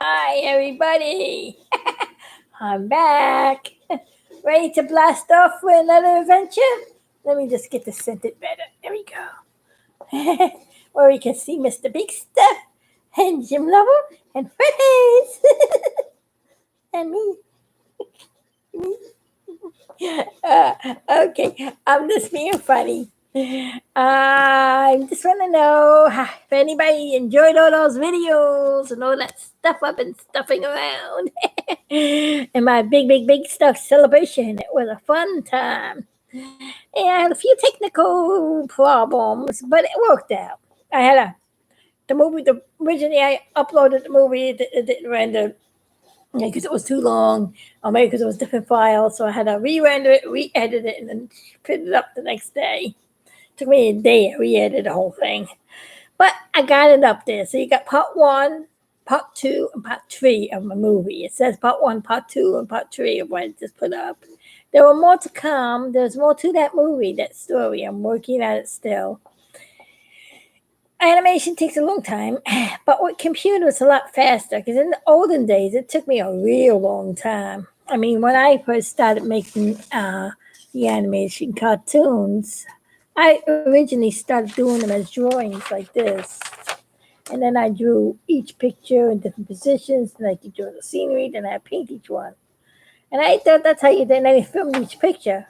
Hi, everybody. I'm back. Ready to blast off for another adventure? Let me just get this scented better. There we go. Where we can see Mr. Big Stuff and Jim Lover and Freddy's and me. Okay, I'm just being funny. I just want to know if anybody enjoyed all those videos and all that stuff I've been stuffing around. And my big stuff celebration. It was a fun time. And a few technical problems, but it worked out. I had originally I uploaded the movie, it didn't render because it was too long, or maybe because it was different files, so I had to re-render it, re-edit it, and then put it up the next day. Took me a day to re-edit the whole thing. But I got it up there. So you got part 1, part 2, and part 3 of my movie. It says part 1, part 2, and part 3 of what I just put up. There were more to come. There's more to that movie, that story. I'm working at it still. Animation takes a long time, but with computers it's a lot faster, because in the olden days it took me a real long time. I mean, when I first started making the animation cartoons, I originally started doing them as drawings like this. And then I drew each picture in different positions, and I could draw the scenery, then I paint each one. And I thought that's how you did, and I filmed each picture.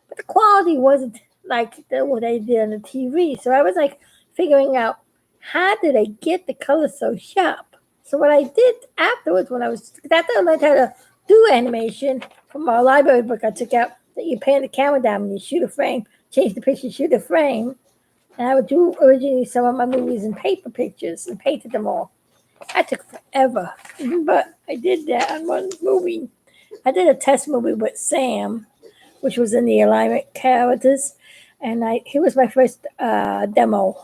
But the quality wasn't like what I did on the TV. So I was like figuring out, how did I get the color so sharp? So what I did afterwards, after I learned how to do animation from our library book I took out, that you pan the camera down when you shoot a frame, change the picture, shoot a frame. And I would do originally some of my movies in paper pictures and painted them all. That took forever, but I did that on one movie. I did a test movie with Sam, which was in the Alilement characters, and he was my first demo.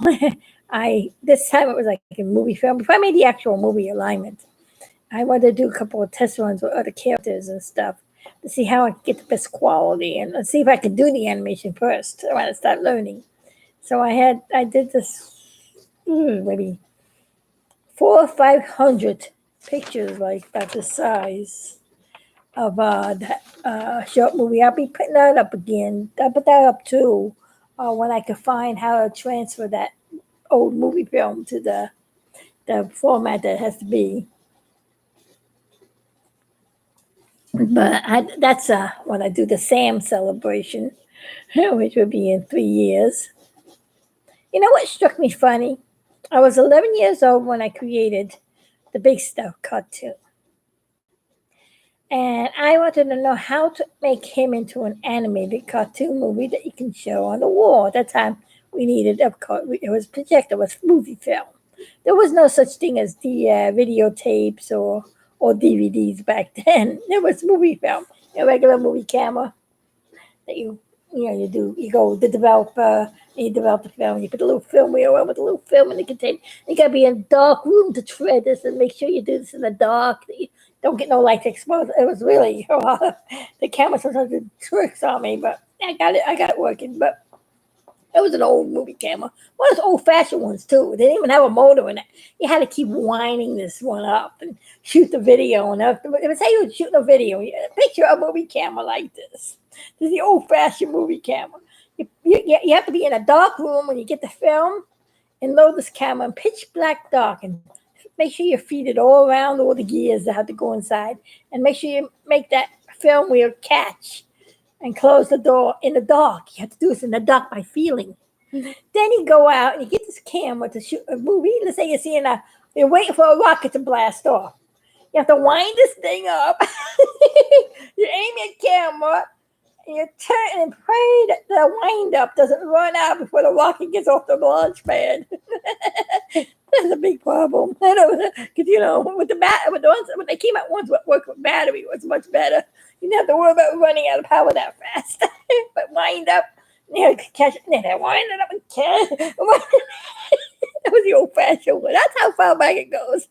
This time it was like a movie film. Before I made the actual movie Alignment, I wanted to do a couple of test runs with other characters and stuff to see how I could get the best quality, and let's see if I could do the animation first. I want to start learning. So I did this maybe 400 or 500 pictures, like about the size of that short movie. I'll be putting that up again. I'll put that up too when I can find how to transfer that old movie film to the format that it has to be. But that's when I do the Sam celebration, which will be in 3 years. You know what struck me funny? I was 11 years old when I created the Big Stuff cartoon. And I wanted to know how to make him into an animated cartoon movie that you can show on the wall. At that time, we needed, of course, it was projector, it was movie film. There was no such thing as the videotapes or DVDs back then. There was movie film, a regular movie camera that you go the developer, and you develop the film, you put a little film wheel with a little film in the container. You gotta be in a dark room to thread this, and make sure you do this in the dark. Don't get no light exposed. It was really the camera sometimes did tricks on me, but I got it working. But it was an old movie camera. One of those old fashioned ones too. They didn't even have a motor in it. You had to keep winding this one up and shoot the video. And if it's how you would shoot a video, picture a movie camera like this. This is the old fashioned movie camera. You have to be in a dark room when you get the film and load this camera in pitch black dark, and make sure you feed it all around all the gears that have to go inside, and make sure you make that film wheel catch and close the door in the dark. You have to do this in the dark by feeling. Then you go out and you get this camera to shoot a movie. Let's say you're waiting for a rocket to blast off. You have to wind this thing up. You aim your camera and you turn and pray that the wind up doesn't run out before the rocket gets off the launch pad. That's a big problem. Because with the ones when they came out, ones that work with battery was much better. You didn't have to worry about running out of power that fast. But wind up, catch it, wind it up and catch. That was the old-fashioned one. That's how far back it goes.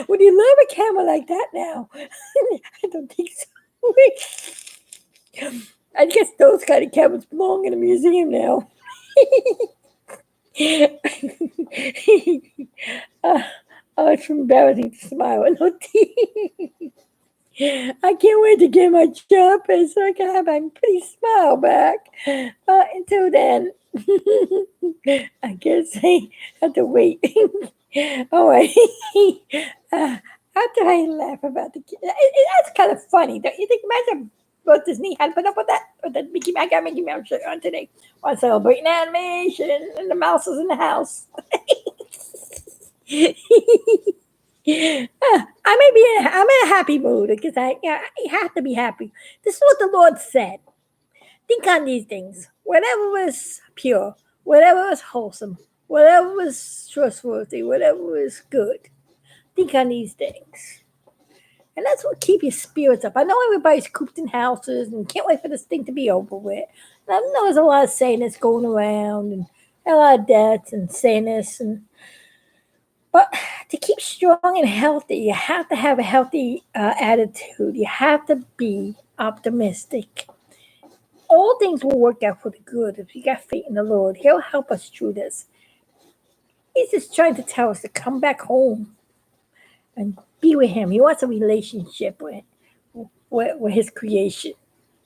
Would you love a camera like that now? I don't think so. I guess those kind of cameras belong in a museum now. Oh, it's embarrassing to smile with no teeth. I can't wait to get my job so I can have my pretty smile back. Until then, I guess I have to wait. All right. uh, After I laugh about the kid, that's kind of funny. Don't you think? Imagine Walt Disney had put up with that Mickey. I got Mickey Mouse shirt on today. On celebrating animation, and the mouse is in the house. I'm in a happy mood because I have to be happy. This is what the Lord said. Think on these things. Whatever was pure, whatever was wholesome, whatever was trustworthy, whatever was good. Think on these things. And that's what keep your spirits up. I know everybody's cooped in houses and can't wait for this thing to be over with. And I know there's a lot of sadness going around and a lot of deaths and sadness and but to keep strong and healthy, you have to have a healthy attitude. You have to be optimistic. All things will work out for the good if you got faith in the Lord. He'll help us through this. He's just trying to tell us to come back home and be with Him. He wants a relationship with His creation.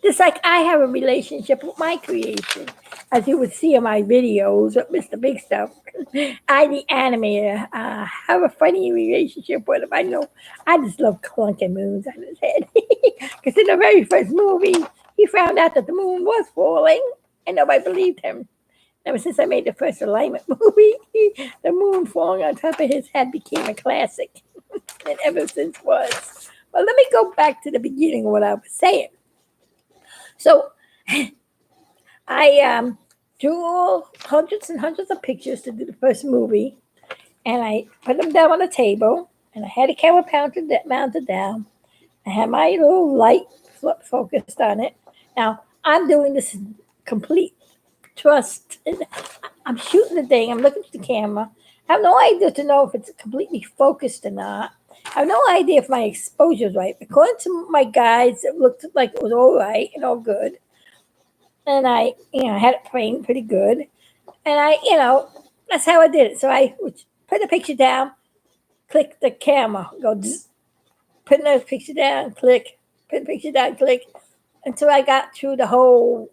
Just like I have a relationship with my creation. As you would see in my videos with Mr. Big Stuff, I, the animator, have a funny relationship with him. I know I just love clunking moons on his head. Because in the very first movie, he found out that the moon was falling, and nobody believed him. Ever since I made the first Alilement movie, the moon falling on top of his head became a classic. And ever since was. But let me go back to the beginning of what I was saying. So I drew hundreds and hundreds of pictures to do the first movie, and I put them down on the table, and I had a camera mounted down. I had my little light focused on it. Now, I'm doing this complete trust. I'm shooting the thing. I'm looking at the camera. I have no idea to know if it's completely focused or not. I have no idea if my exposure is right. According to my guides, it looked like it was all right and all good. And I had it framed pretty good. And that's how I did it. So I would put the picture down, click the camera, go zzz, put another picture down, click, put the picture down, click, until I got through the whole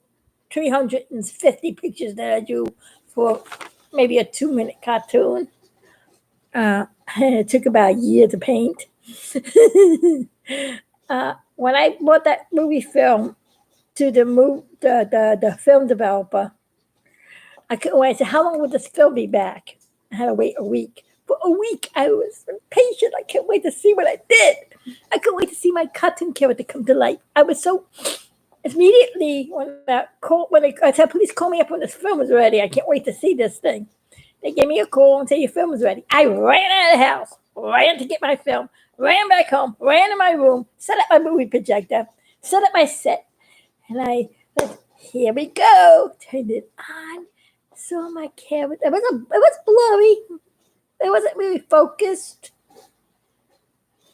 350 pictures that I drew for maybe a 2-minute cartoon. It took about a year to paint. When I bought that movie film to the film developer, I couldn't wait. I said, "How long will this film be back?" I had to wait a week. For a week, I was impatient. I can't wait to see what I did. I couldn't wait to see my cartoon character come to life. I was so immediately when I said, "Please call me up when this film is ready. I can't wait to see this thing." They gave me a call and said your film is ready. I ran out of the house, ran to get my film, ran back home, ran to my room, set up my movie projector, set up my set, and I said, "Here we go." Turned it on, saw my camera. It was blurry. It wasn't really focused,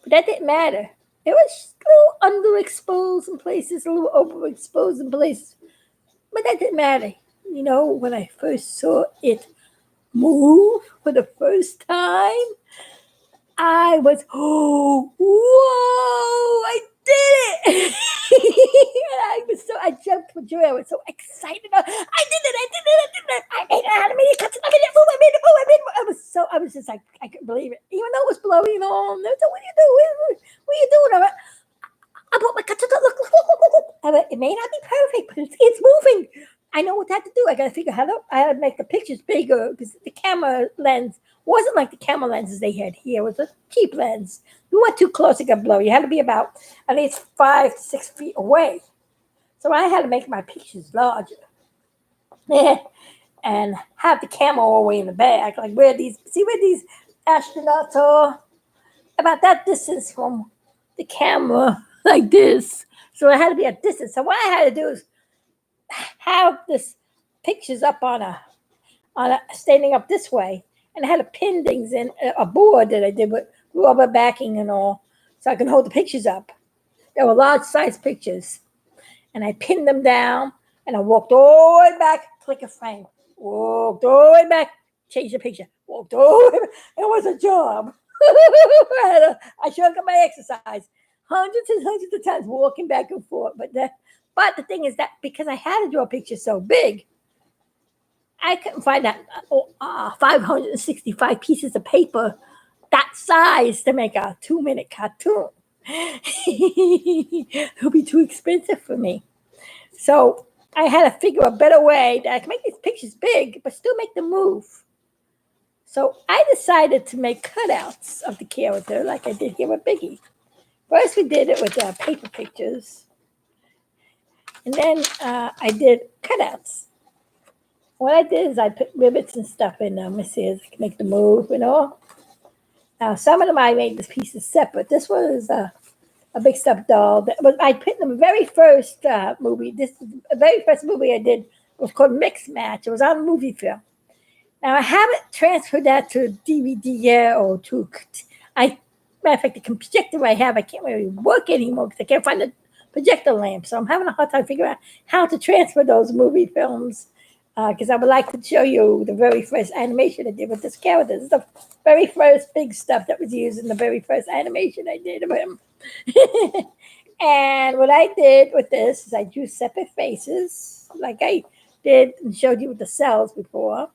but that didn't matter. It was a little underexposed in places, a little overexposed in places, but that didn't matter. When I first saw it move for the first time, I was, oh, whoa, I did it. And I jumped for joy. I was so excited. I did it. I made an animated cartoon. I made it move. I was just like, I couldn't believe it. Even though it was blowing on. What are you doing? What are you doing? I brought my cartoon. Look. It may not be perfect, but it's moving. I know what I had to do. I got to figure out I had to make the pictures bigger because the camera lens wasn't like the camera lenses they had here. It was a cheap lens. You went too close, it got blurry. You had to be about at least 5 to 6 feet away. So I had to make my pictures larger. And have the camera all the way in the back. Like where these astronauts are? About that distance from the camera, like this. So I had to be at distance. So what I had to do is have this pictures up on a standing up this way, and I had to pin things in a board that I did with rubber backing and all, so I can hold the pictures up. They were large size pictures, and I pinned them down, and I walked all the way back, click a frame, walked all the way back, changed the picture, walked all the way back. It was a job. I sure got my exercise. Hundreds and hundreds of times walking back and forth. But the thing is that because I had to draw a picture so big, I couldn't find that 565 pieces of paper that size to make a 2-minute cartoon. It'll be too expensive for me. So I had to figure a better way that I can make these pictures big, but still make them move. So I decided to make cutouts of the character like I did here with Biggie. First, we did it with paper pictures. And then I did cutouts. What I did is I put rivets and stuff in them. Let's see, I can make them move and all. Now, some of them I made these pieces separate. This was a big stuffed doll. I put in the very first movie. The very first movie I did was called Mix Match. It was on movie film. Now, I haven't transferred that to DVD yet or to. Matter of fact, the projector I have, I can't really work anymore because I can't find the projector lamp. So I'm having a hard time figuring out how to transfer those movie films because I would like to show you the very first animation I did with this character. This is the very first big stuff that was used in the very first animation I did of him. And what I did with this is I drew separate faces like I did and showed you with the cells before.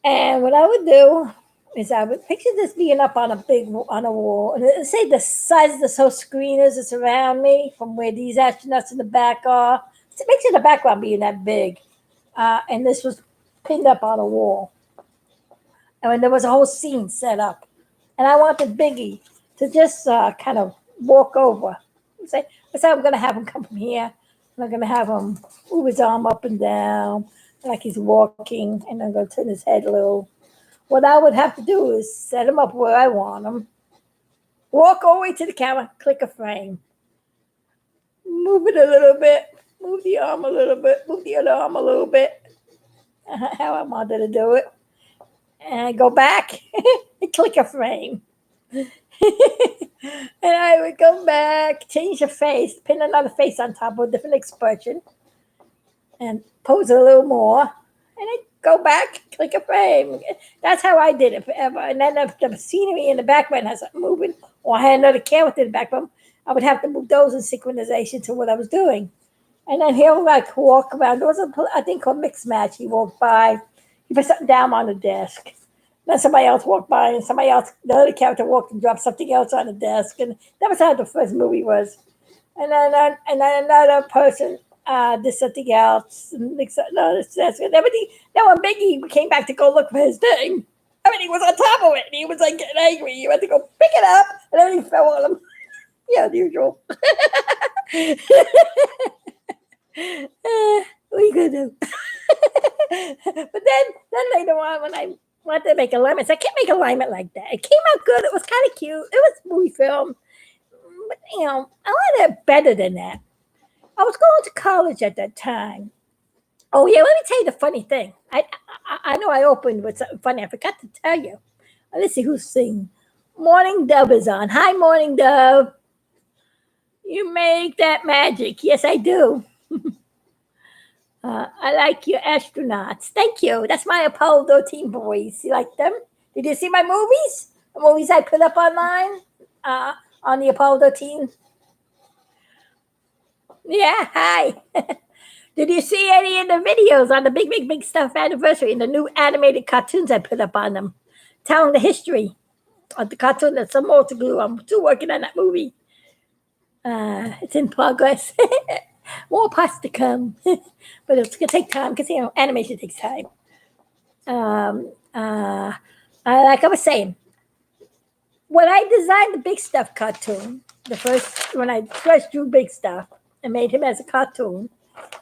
And what I would do is I would picture this being up on a wall, and say the size of the whole screen is that's around me from where these astronauts in the back are. So picture the background being that big, and this was pinned up on a wall, and there was a whole scene set up, and I wanted Biggie to just kind of walk over. Say I'm going to have him come from here, and I'm going to have him move his arm up and down like he's walking, and I'm going to turn his head a little. What I would have to do is set him up where I want him, walk all the way to the camera, click a frame, move it a little bit, move the arm a little bit, move the other arm a little bit, how I wanted to do it, and go back and click a frame. And I would go back, change the face, pin another face on top with a different expression, and pose it a little more, and I go back, click a frame. That's how I did it forever. And then if the scenery in the background has something moving, or I had another character in the background, I would have to move those in synchronization to what I was doing. And then he'll like walk around. There was a thing called Mix Match. He walked by, he put something down on the desk. Then somebody else walked by, and somebody else, the other character walked and dropped something else on the desk. And that was how the first movie was. And then another person did something else, and everything. Now when Biggie came back to go look for his thing, everything was on top of it, and he was like getting angry. You had to go pick it up, and everything fell on him. Yeah, the usual. What are you gonna do? But then later on, when I wanted to make alignments, I can't make alignment like that. It came out good. It was kind of cute. It was movie film, but I wanted it better than that. I was going to college at that time. Oh yeah, let me tell you the funny thing. I know I opened with something funny. I forgot to tell you. Let's see who's singing. Morning Dove is on. Hi, Morning Dove. You make that magic. Yes, I do. I like your astronauts. Thank you. That's my Apollo 13 boys. You like them? Did you see my movies? The movies I put up online on the Apollo 13? Yeah, hi. Did you see any of the videos on the big stuff anniversary and the new animated cartoons I put up on them, telling the history of the cartoon? That's some more to do. I'm still working on that movie. It's in progress. More parts to come, but it's gonna take time because animation takes time. Like I was saying, when I designed the Big Stuff cartoon, when I first drew Big Stuff and made him as a cartoon,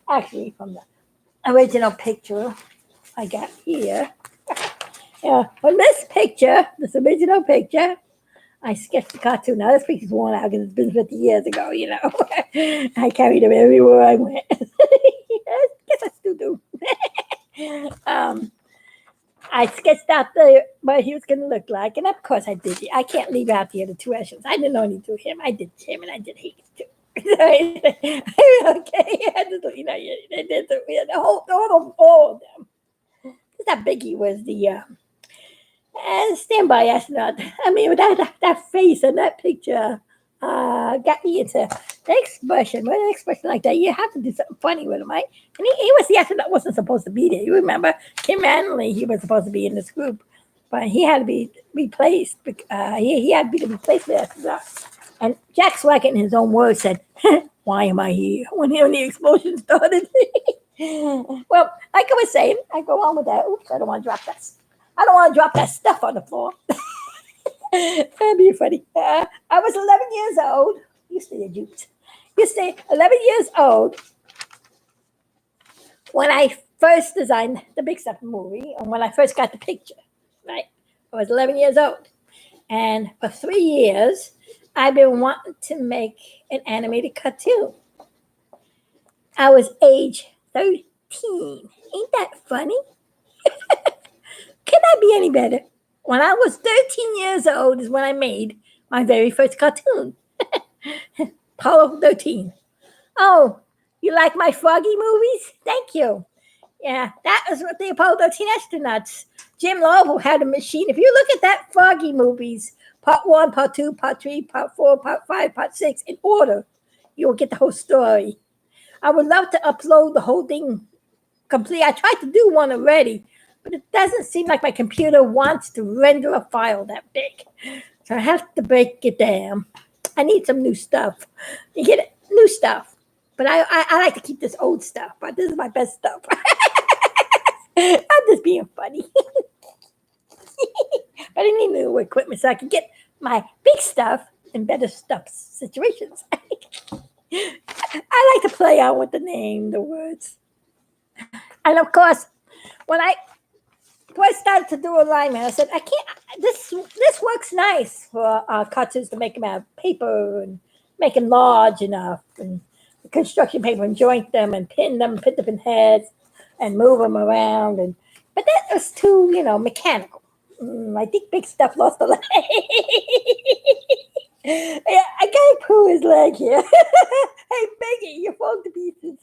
actually from the original picture I got here. From this original picture, I sketched the cartoon. Now this picture's worn out because it's been 50 years ago, I carried him everywhere I went. I guess I still do. I sketched out what he was going to look like, and of course I did. I can't leave out the other two actions. I didn't only do him. I did him, and I did Hayes too. Okay, I did all of them. That Biggie was the And Stand By Astronaut. I mean, that face and that picture got me into the expression. With an expression like that, you have to do something funny with him, right? And he was the astronaut wasn't supposed to be there. You remember Kim Manley? He was supposed to be in this group, but he had to be replaced. He had to be replaced with astronaut. And Jack Swagger, in his own words, said, "Why am I here?" When the explosion started. Well, like I was saying, I go on with that. Oops, I don't want to drop that. I don't want to drop that stuff on the floor. That'd be funny. I was 11 years old. You stay a Jute. You stay 11 years old when I first designed the Big Stuff movie and when I first got the picture. Right? I was 11 years old. And for 3 years, I've been wanting to make an animated cartoon. I was age 13. Ain't that funny? Can I be any better? When I was 13 years old is when I made my very first cartoon. Apollo 13. Oh, you like my Froggy movies? Thank you. Yeah, that was what the Apollo 13 astronauts. Jim Lovell had a machine. If you look at that Froggy movies, part 1, part 2, part 3, part 4, part 5, part 6, in order, you'll get the whole story. I would love to upload the whole thing complete. I tried to do one already, but it doesn't seem like my computer wants to render a file that big. So I have to break it down. I need some new stuff. You get it? New stuff. But I like to keep this old stuff, but this is my best stuff. I'm just being funny. But I need new equipment so I can get my big stuff in better stuff situations. I like to play out with the name, the words. And of course, when I started to do alignment, I said, I can't, this works nice for cartoons to make them out of paper and make them large enough and construction paper and joint them and pin them, put them in heads and move them around. But that was too, mechanical. I think Big Stuff lost a leg. Yeah, I gotta pull his leg here. Hey, Biggie, you're falling to pieces.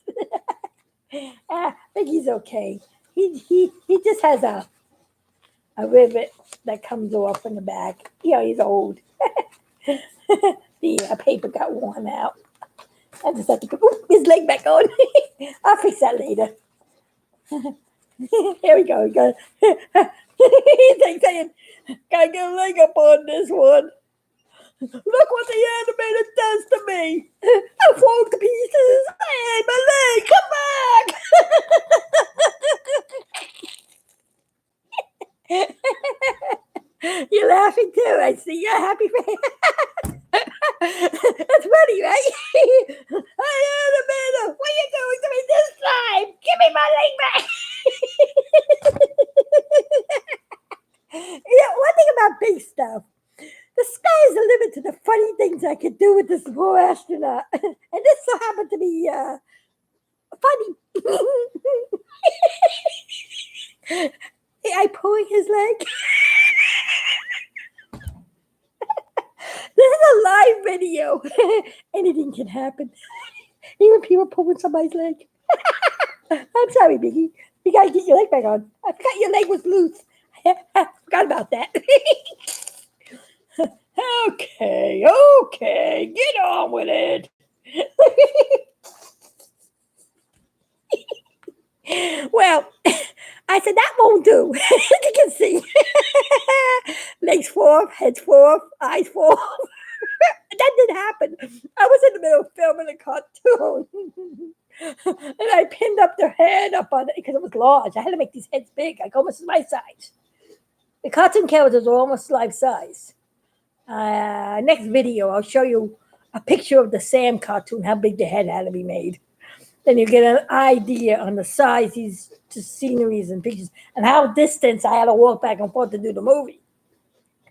Biggie's okay. He just has a rivet that comes off in the back. He's old. The paper got worn out. I just have to put his leg back on. I'll fix that later. Here we go. He's saying, gotta get a leg up on this one. Look what the animator does to me. I'm falling to pieces. Hey, my leg, come back. You're laughing too. I see you're happy for him. That's funny, right? Hey, animator, what are you doing to me this time? Give me my leg back. One thing about Big Stuff. The sky is the limit to the funny things I could do with this poor astronaut. And this so happened to be funny. I pulling his leg. This is a live video. Anything can happen. Even people pulling somebody's leg. I'm sorry, Biggie. You gotta get your leg back on. I forgot your leg was loose. I forgot about that. Okay, get on with it. Well, I said that won't do. You can see. Legs forth, heads forth, eyes forth. That didn't happen. I was in the middle of filming a cartoon. And I pinned up their head up on it because it was large. I had to make these heads big, like almost my size. The cartoon characters are almost life size. Next video, I'll show you a picture of the Sam cartoon, how big the head had to be made. Then you get an idea on the size, these sceneries and pictures, and how distant I had to walk back and forth to do the movie.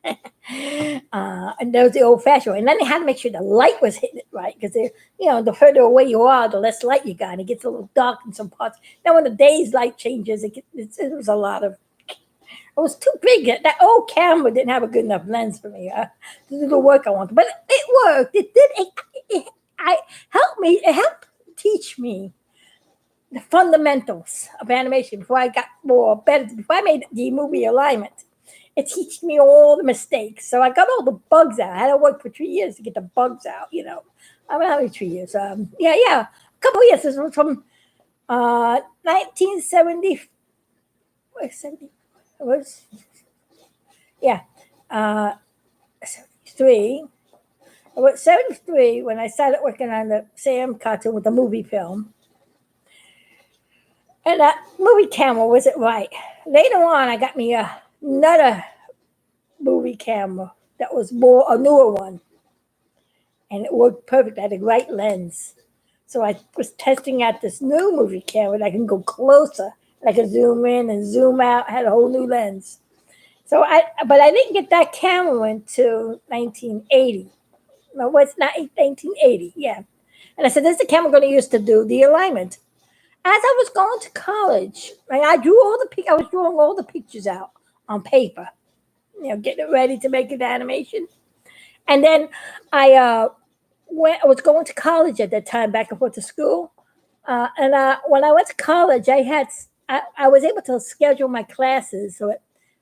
And that was the old-fashioned way. And then they had to make sure the light was hitting it right, because the further away you are, the less light you got. And it gets a little dark in some parts. Now, when the day's light changes, it was a lot of. It was too big. That old camera didn't have a good enough lens for me to do the work I wanted. But it worked. It did. It helped me. It helped teach me the fundamentals of animation before I got more better. Before I made the movie Alinement, it teach me all the mistakes. So I got all the bugs out. I had to work for 3 years to get the bugs out, you know. I mean, how many 3 years? Yeah, a couple of years. This was from 1970. 70 was, yeah, uh, 73. I was 73 when I started working on the Sam cartoon with the movie film. And that movie camera wasn't right. Later on, I got me another movie camera that was a newer one. And it worked perfect. I had a right lens. So I was testing out this new movie camera that I can go closer. I could zoom in and zoom out. I had a whole new lens. But I didn't get that camera until 1980. No, what's not 1980? Yeah. And I said, this is the camera I'm going to use to do the alignment. As I was going to college, I was drawing all the pictures out on paper, you know, getting it ready to make it animation. And then I was going to college at that time, back and forth to school. And when I went to college, I was able to schedule my classes so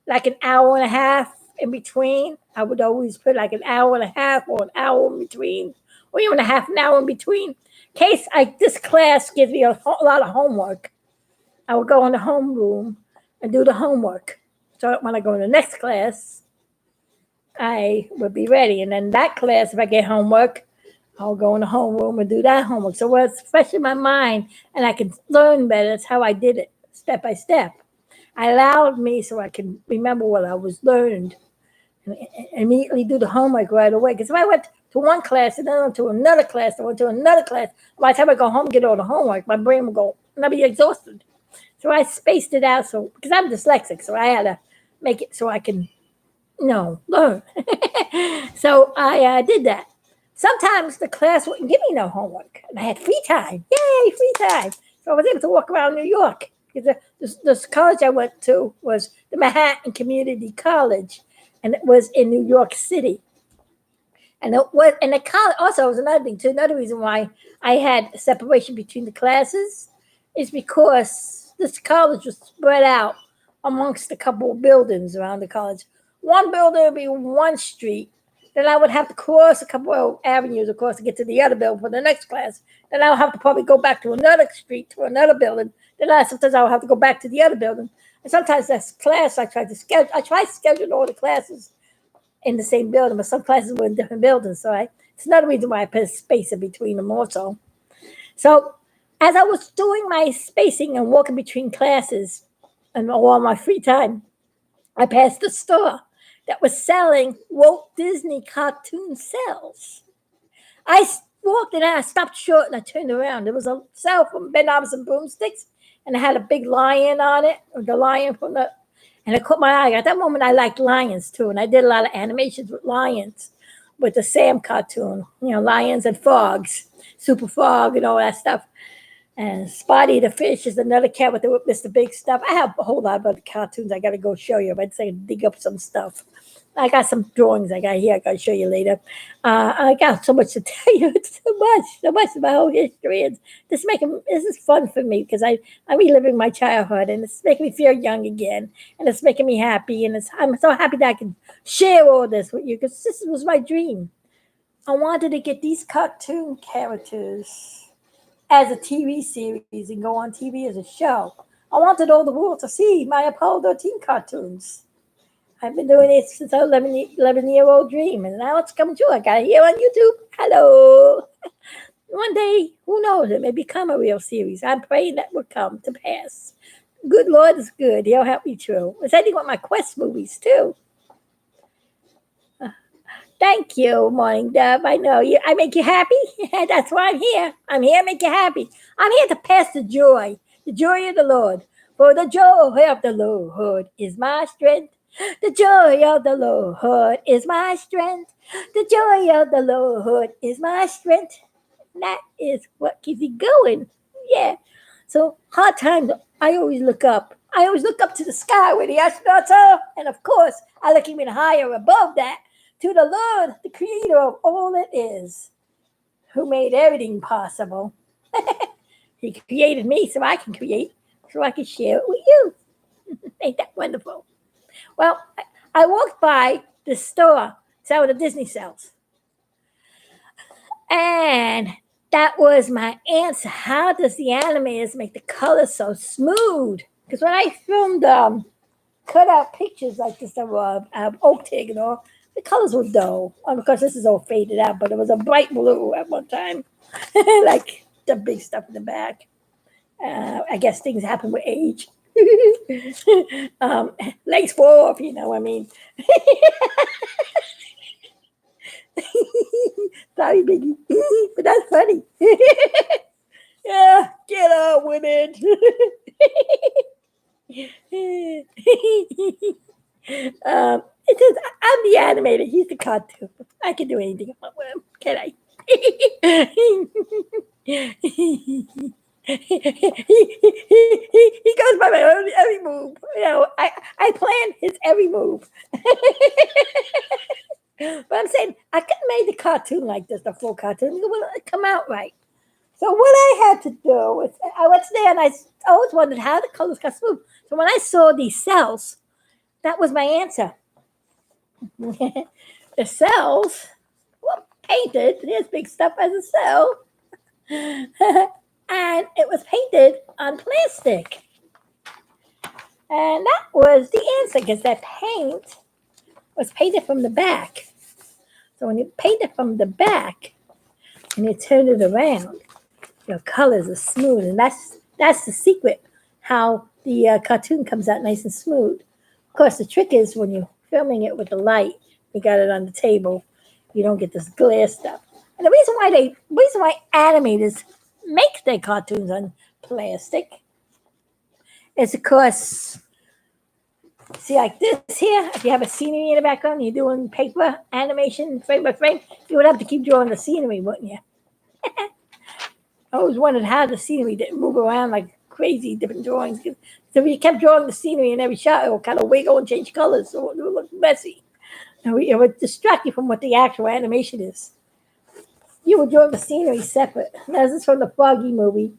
like an hour and a half in between. I would always put like an hour and a half or an hour in between, or even a half an hour in between. In case this class gives me a lot of homework, I would go in the homeroom and do the homework. So when I go in the next class, I would be ready. And then that class, if I get homework, I'll go in the homeroom and do that homework. So it's fresh in my mind and I can learn better. That's how I did it, step by step. I allowed me so I can remember what I was learned and immediately do the homework right away. Because if I went to one class and then went to another class and went to another class, by the time I go home and get all the homework, my brain will go, and I'll be exhausted. So I spaced it out because I'm dyslexic, so I had to make it so I can, learn. So I did that. Sometimes the class wouldn't give me no homework, and I had free time. Yay, free time! So I was able to walk around New York. This college I went to was the Manhattan Community College, and it was in New York City. And the college also was another thing too. Another reason why I had separation between the classes is because this college was spread out amongst a couple of buildings around the college. One building would be one street. Then I would have to cross a couple of avenues, of course, to get to the other building for the next class. Then I would have to probably go back to another street to another building. Then sometimes I would have to go back to the other building. And sometimes that's class I tried to schedule. I tried to schedule all the classes in the same building, but some classes were in different buildings. So it's another reason why I put a space in between them also. So as I was doing my spacing and walking between classes and all my free time, I passed a store that was selling Walt Disney cartoon cells. I walked in and I stopped short and I turned around. There was a cell from Ben Hobbs and Broomsticks, and it had a big lion on it, or the lion and it caught my eye. At that moment, I liked lions too, and I did a lot of animations with lions, with the Sam cartoon, lions and frogs, Super Frog and all that stuff. And Spotty the fish is another cat with Mr. Big Stuff. I have a whole lot of other cartoons I got to go show you. I'd say dig up some stuff. I got some drawings I got here. I got to show you later. I got so much to tell you. It's so much of my whole history. And this is fun for me because I'm reliving my childhood, and it's making me feel young again, and it's making me happy. And I'm so happy that I can share all this with you because this was my dream. I wanted to get these cartoon characters as a TV series and go on TV as a show. I wanted all the world to see my Apollo 13 cartoons. I've been doing it since I was 11-year-old dream, and now it's coming true. I got it here on YouTube. Hello. One day, who knows, it may become a real series. I'm praying that will come to pass. Good Lord is good. He'll help me through. I'm sending with my Quest movies, too. Thank you, Morning Dove. I know you. I make you happy. That's why I'm here. I'm here to make you happy. I'm here to pass the joy of the Lord. For the joy of the Lord is my strength. The joy of the Lord is my strength. The joy of the Lord is my strength. That is what keeps me going. Yeah. So hard times, I always look up. I always look up to the sky where the astronauts are. And of course, I look even higher above that to the Lord, the creator of all that is, who made everything possible. He created me so I can create, so I can share it with you. Ain't that wonderful? Well, I walked by the store, some of the Disney sells. And that was my answer. How does the animators make the colors so smooth? Because when I filmed cut out pictures like this of oak tig and all, the colors were dull. Of course, this is all faded out, but it was a bright blue at one time, like the big stuff in the back. I guess things happen with age. Legs fall off, you know what I mean. Sorry, Biggie, but that's funny. Yeah, get on with it. It says I'm the animator. He's the cartoon. I can do anything I want with him. Can I? He goes by my every move. You know, I plan his every move. But I'm saying I could have made the cartoon like this, the full cartoon. It wouldn't come out right. So what I had to do was I was there and I always wondered how the colors got smooth. So when I saw these cells, that was my answer. The cells were painted. Here's big stuff as a cell. And it was painted on plastic. And that was the answer because that paint was painted from the back. So when you paint it from the back and you turn it around, your colors are smooth. And that's the secret, how the cartoon comes out nice and smooth. Of course, the trick is when you're filming it with the light, you got it on the table, you don't get this glare stuff. And the reason why animators make their cartoons on plastic is because, see, like this here, if you have a scenery in the background, you're doing paper animation frame by frame, you would have to keep drawing the scenery, wouldn't you? I always wondered how the scenery didn't move around like crazy, different drawings. So if you kept drawing the scenery in every shot, it would kind of wiggle and change colors, so it would look messy. And it would distract you from what the actual animation is. You would draw the scenery separate. Now, this is from the Foggy movie,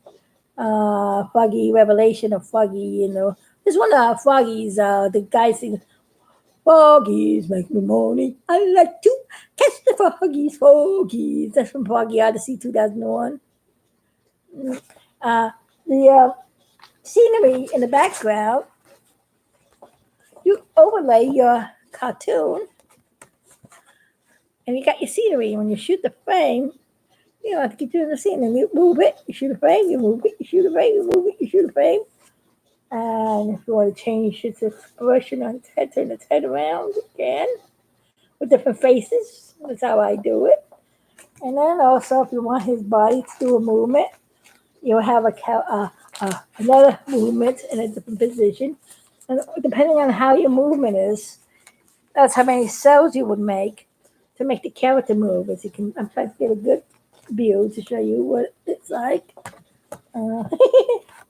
Foggy Revelation of Foggy, you know. This one of Foggy's, the guy sings, Foggies make me moany. I like to catch the Foggies, Foggies. That's from Foggy Odyssey 2001. The scenery in the background, you overlay your cartoon, and you got your scenery. When you shoot the frame, you don't have to keep doing the scene. And you move it, you shoot a frame, you move it, you shoot a frame, you move it, you shoot a frame. And if you want to change its expression on its head, turn its head around again with different faces. That's how I do it. And then also, if you want his body to do a movement, you'll have another movement in a different position. And depending on how your movement is, that's how many cells you would make to make the character move. As you can, I'm trying to get a good view to show you what it's like.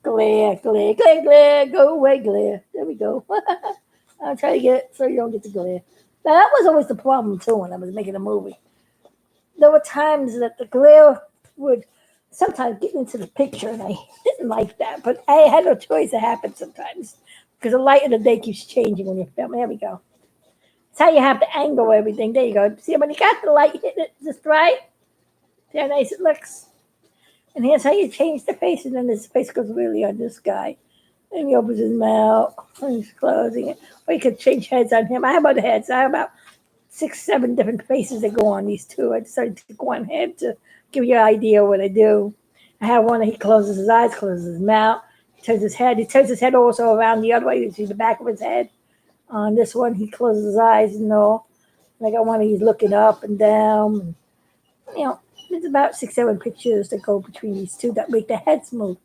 Glare, glare, glare, glare, go away, glare. There we go. I'll try to get it so you don't get the glare. Now, that was always the problem, too, when I was making a movie. There were times that the glare would sometimes get into the picture, and I didn't like that, but I had no choice. It happened sometimes because the light of the day keeps changing when you're filming. There we go. That's how you have to angle everything. There you go. See, when you got the light hitting it just right, see how nice it looks? And here's how you change the face, and then his face goes really on this guy. And he opens his mouth, and he's closing it. Or you could change heads on him. I have other heads. I have about 6, 7 different faces that go on these two. I decided to pick one head to give you an idea of what I do. I have one that he closes his eyes, closes his mouth, he turns his head. He turns his head also around the other way. You see the back of his head. On this one, he closes his eyes and all. And I got one he's looking up and down. You know, there's about 6, 7 pictures that go between these two that make the heads move.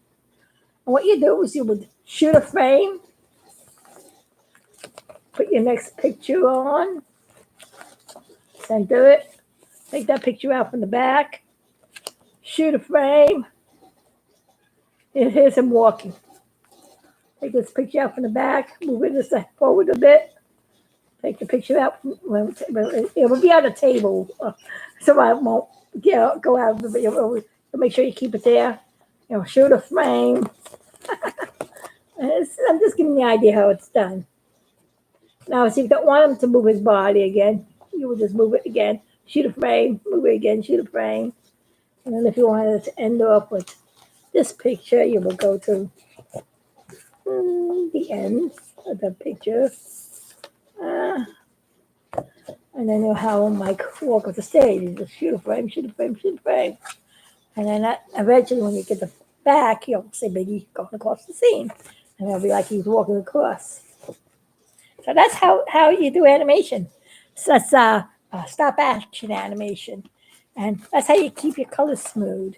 And what you do is you would shoot a frame, put your next picture on, center it, take that picture out from the back, shoot a frame. Here's him walking. Take this picture out from the back, move it forward a bit, take the picture out. It will be on the table, so I won't go out of the video. Make sure you keep it there. You know, shoot a frame. I'm just giving you an idea how it's done. Now, if you don't want him to move his body again, you would just move it again, shoot a frame, move it again, shoot a frame. And then if you wanted to end up with this picture, you will go to the end of the picture. And then you'll have him like walk up the stage and just shoot a frame, shoot a frame, shoot a frame. And then eventually when you get the back, you'll say Biggie going across the scene. And it'll be like he's walking across. So that's how you do animation. So that's stop action animation. And that's how you keep your colors smooth.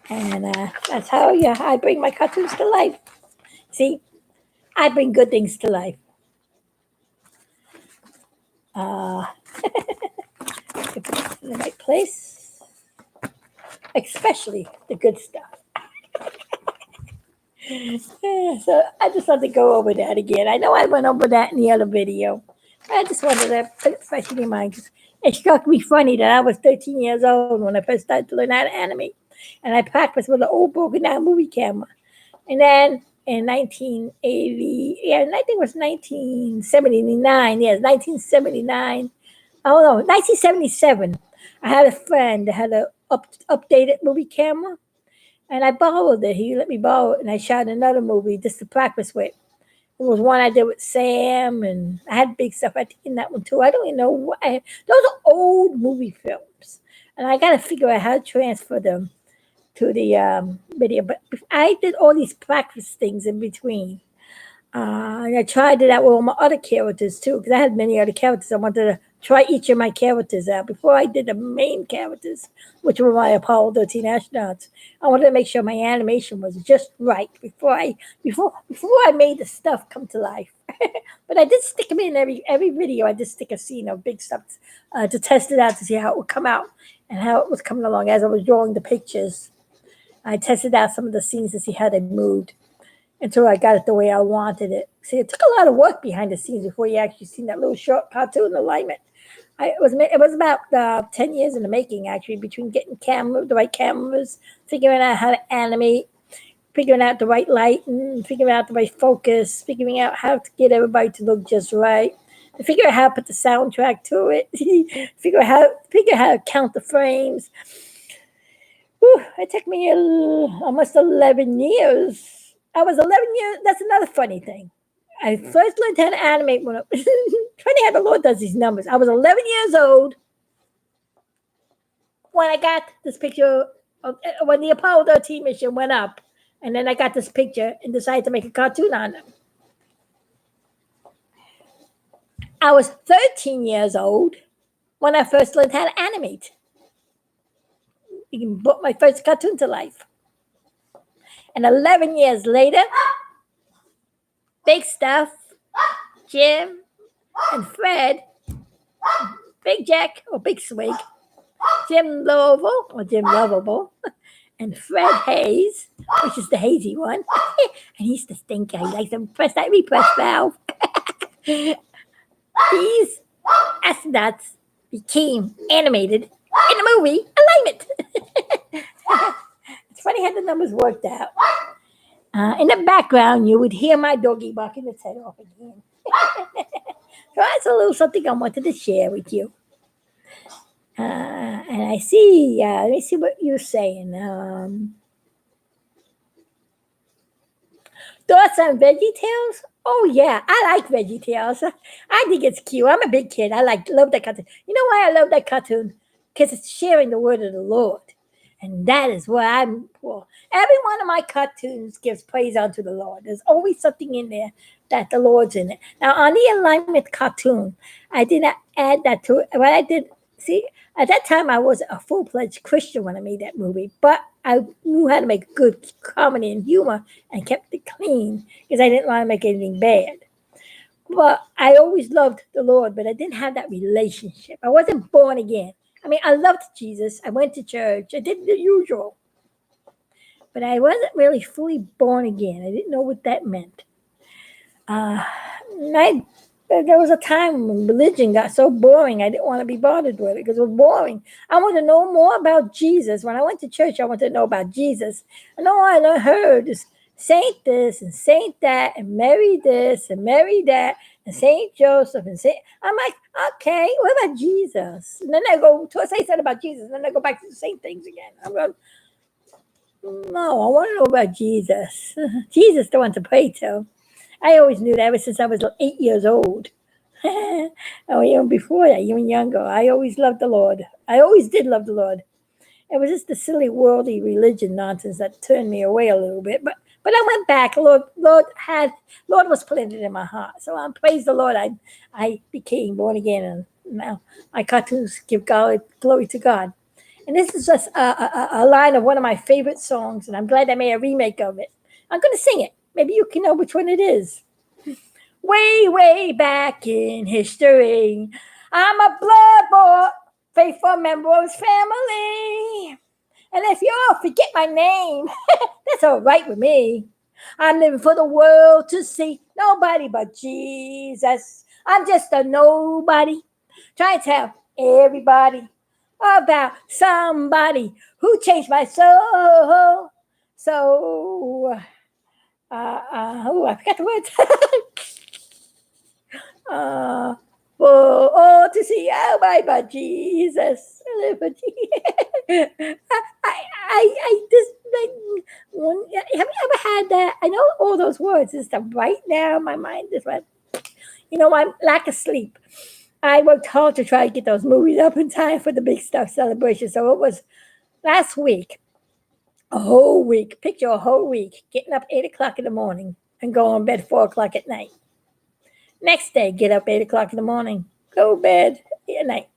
And that's how I bring my cartoons to life. See, I bring good things to life. In the right place, especially the good stuff. So I just want to go over that again. I know I went over that in the other video, but I just wanted to put it fresh in your mind because it struck me funny that I was 13 years old when I first started to learn how to animate, and I practiced with an old broken down movie camera. And then in 1980, I think it was 1979. Yes, 1979. Oh no, 1977. I had a friend that had an updated movie camera, and I borrowed it. He let me borrow it, and I shot another movie just to practice with. It was one I did with Sam, and I had big stuff I think in that one too. I don't even know why. Those are old movie films, and I got to figure out how to transfer them to the video. But I did all these practice things in between. And I tried it out with all my other characters too, because I had many other characters. I wanted to try each of my characters out before I did the main characters, which were my Apollo 13 astronauts. I wanted to make sure my animation was just right before I made the stuff come to life. But I did stick them in every video. I did stick a scene of big stuff to test it out to see how it would come out and how it was coming along as I was drawing the pictures. I tested out some of the scenes to see how they moved until I got it the way I wanted it. See, it took a lot of work behind the scenes before you actually seen that little short cartoon Alilement. It was about 10 years in the making, actually, between getting the right cameras, figuring out how to animate, figuring out the right lighting, figuring out the right focus, figuring out how to get everybody to look just right, and figure out how to put the soundtrack to it, figure out how to count the frames. Whew, it took me almost 11 years. I was 11 years. That's another funny thing. I first learned how to animate when funny how the Lord does these numbers. I was 11 years old when I got this picture when the Apollo 13 mission went up, and then I got this picture and decided to make a cartoon on them. I was 13 years old when I first learned how to animate. You can put my first cartoon to life. And 11 years later, Big Stuff, Jim, and Fred, Big Jack or Big Swig, Jim Lovable or Jim Lovable, and Fred Hayes, which is the hazy one, and he's the stinker. He likes to press that repress valve. These astronauts became animated in the movie Alignment. It's funny how the numbers worked out. In the background, you would hear my doggy barking its head off again. So that's a little something I wanted to share with you. And I see, let me see what you're saying. Thoughts on VeggieTales? Oh yeah, I like VeggieTales. I think it's cute. I'm a big kid. Love that cartoon. You know why I love that cartoon? Because it's sharing the word of the Lord. And that is what I'm for. Every one of my cartoons gives praise unto the Lord. There's always something in there that the Lord's in it. Now, on the Alignment cartoon, I did not add that to it. What I did, see, at that time, I was a full-fledged Christian when I made that movie. But I knew how to make good comedy and humor and kept it clean because I didn't want to make anything bad. But I always loved the Lord, but I didn't have that relationship. I wasn't born again. I mean, I loved Jesus. I went to church. I did the usual. But I wasn't really fully born again. I didn't know what that meant. There was a time when religion got so boring, I didn't want to be bothered with it because it was boring. I wanted to know more about Jesus. When I went to church, I wanted to know about Jesus. And all I heard is Saint this and Saint that and Mary this and Mary that and Saint Joseph and Saint. I'm like, okay, what about Jesus? And then I go to say something about Jesus, and then I go back to the same things again. I'm going, no, I want to know about Jesus. Jesus, the one to pray to. I always knew that ever since I was 8 years old. Oh, even before that, even younger. I always loved the Lord. I always did love the Lord. It was just the silly worldly religion nonsense that turned me away a little bit. But I went back. Lord was planted in my heart. So praise the Lord. I became born again, and now my cartoons give glory to God. And this is just a line of one of my favorite songs, and I'm glad I made a remake of it. I'm going to sing it. Maybe you can know which one it is. Way, way back in history, I'm a blood-bought, faithful member of his family. And if you all forget my name, that's all right with me. I'm living for the world to see, nobody but Jesus. I'm just a nobody, trying to tell everybody about somebody who changed my soul. So, I forgot the words. To see, oh my Jesus. I just like one. Have you ever had that? I know all those words and stuff. Right now, my mind is like, I'm lack of sleep. I worked hard to try to get those movies up in time for the big stuff celebration. So it was last week, a whole week. Picture a whole week, getting up 8 o'clock in the morning and going to bed 4 o'clock at night. Next day, get up 8 o'clock in the morning, go to bed at night.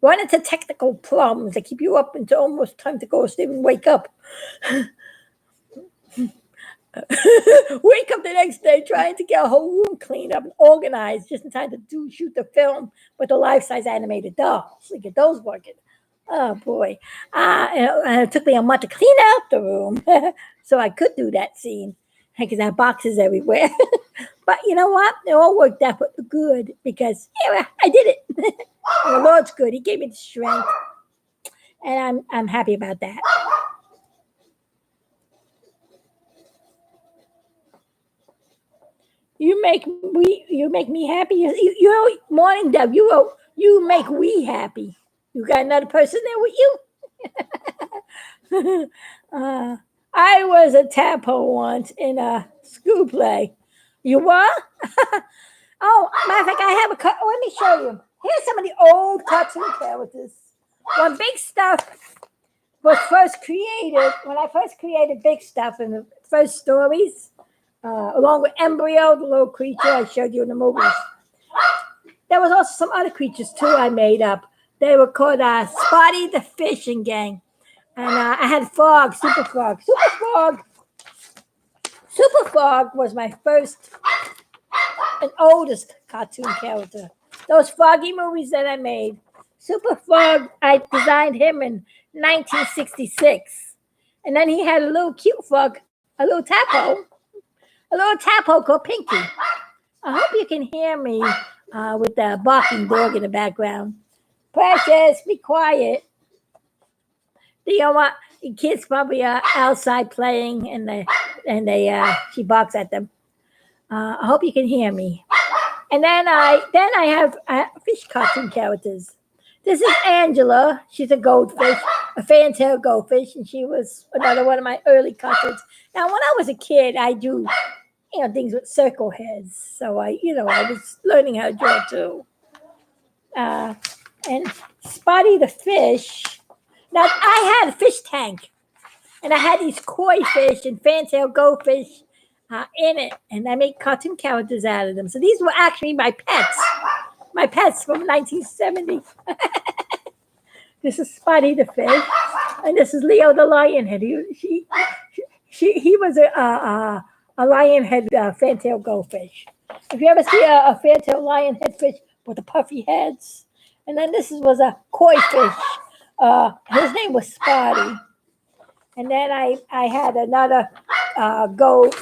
Run into technical problems that keep you up until almost time to go to sleep and wake up. Wake up the next day trying to get a whole room cleaned up and organized just in time to shoot the film with the life-size animated dolls. So get those working. Oh boy. And it took me a month to clean out the room so I could do that scene because I had boxes everywhere. But you know what? It all worked out good because I did it. And the Lord's good. He gave me the strength. And I'm happy about that. You make me happy. You morning Deb. You make we happy. You got another person there with you. I was a tadpole once in a school play. You were? Oh, matter of fact, I have let me show you. Here's some of the old cartoon characters. When Big Stuff was first created, when I first created Big Stuff in the first stories, along with Embryo, the little creature I showed you in the movies. There was also some other creatures too I made up. They were called Spotty the Fishing Gang. And I had Frog, Super Frog. Super Frog was my first and oldest cartoon character. Those Froggy movies that I made. Super Frog, I designed him in 1966. And then he had a little cute frog, a little tadpole called Pinky. I hope you can hear me with the barking dog in the background. Precious, be quiet. You know what? Kids probably are outside playing, and she barks at them. I hope you can hear me. And then I have fish cartoon characters. This is Angela. She's a goldfish, a fantail goldfish, and she was another one of my early cartoons. Now, when I was a kid, I do things with circle heads. So I was learning how to draw too. And Spotty the fish. Now I had a fish tank, and I had these koi fish and fantail goldfish in it, and I made cartoon characters out of them. So these were actually my pets from 1970. This is Spotty the fish, and this is Leo the lionhead. He was a lionhead fantail goldfish. If you ever see a fantail lionhead fish with the puffy heads, and then this was a koi fish. His name was Spotty. And then I had another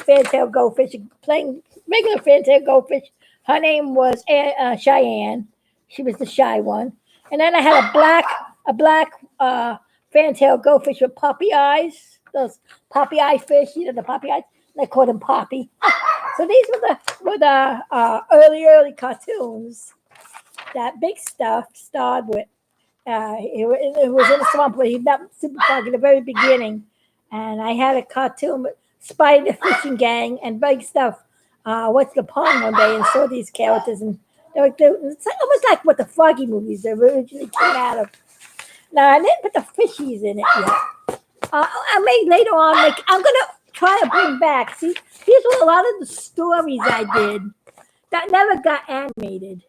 fantail goldfish, plain regular fantail goldfish. Her name was Cheyenne. She was the shy one. And then I had a black fantail goldfish with poppy eyes. Those poppy eye fish, the poppy eyes. They called him Poppy. So these were the early cartoons that Big Stuff starred with. It was in a swamp where he met Super Frog in the very beginning, and I had a cartoon with Spidey the Fishing Gang and Big Stuff. Went to the pond one day and saw these characters, and it's almost like what the Froggy movies originally came out of. Now I didn't put the fishies in it yet. I may later on. I'm gonna try to bring back. See, these were a lot of the stories I did that never got animated.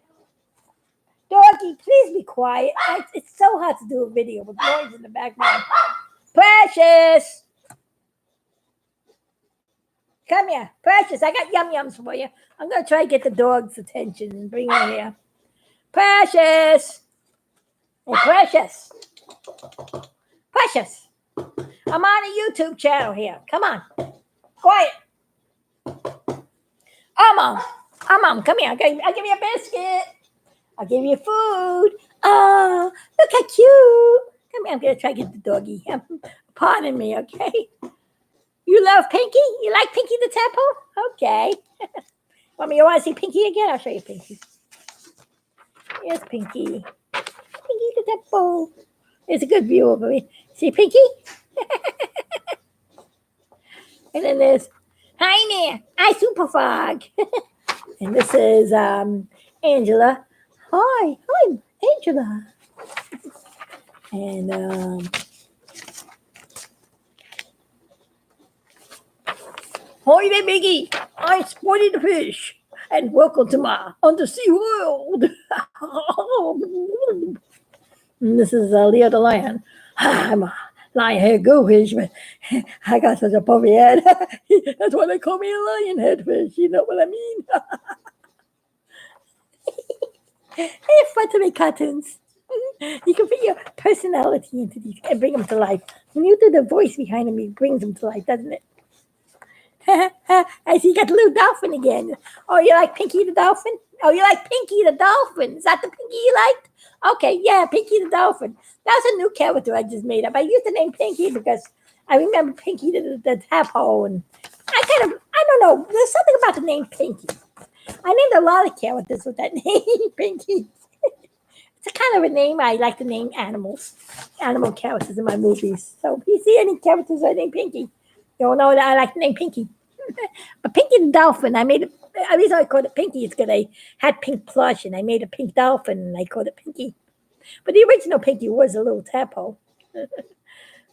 Doggy, please be quiet. It's so hard to do a video with noise in the background. Precious! Come here. Precious, I got yum-yums for you. I'm going to try to get the dog's attention and bring her here. Precious! Hey, Precious. Precious. I'm on a YouTube channel here. Come on. Quiet. Mom. Come here. I'll give you a biscuit. I'll give you food. Oh, look how cute. Come here. I'm going to try to get the doggy. Pardon me, okay? You love Pinky? You like Pinky the Tadpole? Okay. You want to see Pinky again? I'll show you Pinky. Here's Pinky. Pinky the Tadpole. It's a good view of me. See Pinky? And then there's, hi there. I Super Frog. And this is Angela. Hi, Angela. And hi there, Biggie. I'm Sporty the Fish, and welcome to my undersea world. And this is Leo the Lion. I'm a lion-head goldfish, but I got such a puffy head. That's why they call me a lion-head fish. You know what I mean? It's fun to make cartoons. You can put your personality into these and bring them to life. When you do the voice behind them, it brings them to life, doesn't it? I see you got the little dolphin again. Oh, you like Pinky the Dolphin? Oh, you like Pinky the Dolphin? Is that the Pinky you liked? Okay, yeah, Pinky the Dolphin. That's a new character I just made up. I used the name Pinky because I remember Pinky the Tadpole. And I don't know. There's something about the name Pinky. I named a lot of characters with that name, Pinky. It's a kind of a name I like to name animal characters in my movies. So if you see any characters that name Pinky, you'll know that I like to name Pinky. But Pinky the Dolphin, I made it. The reason I called it Pinky is because I had pink plush and I made a pink dolphin and I called it Pinky. But the original Pinky was a little tadpole. Then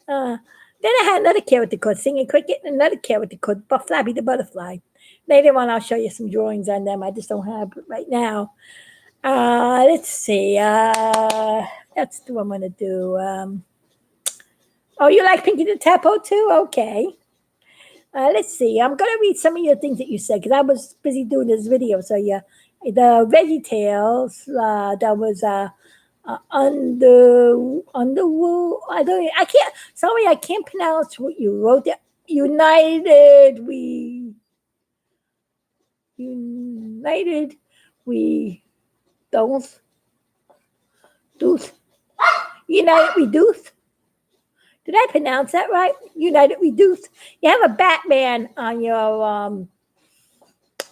I had another character called Singing Cricket and another character called Flappy the Butterfly. Later on, I'll show you some drawings on them. I just don't have it right now. Let's see. That's what I'm going to do. Oh, you like Pinky the Tadpole too? Okay. Let's see. I'm going to read some of your things that you said because I was busy doing this video. So, yeah, the Veggie Tales, that was I can't pronounce what you wrote there. United, we don't. United, we do. Did I pronounce that right? United Reduced. You have a Batman on your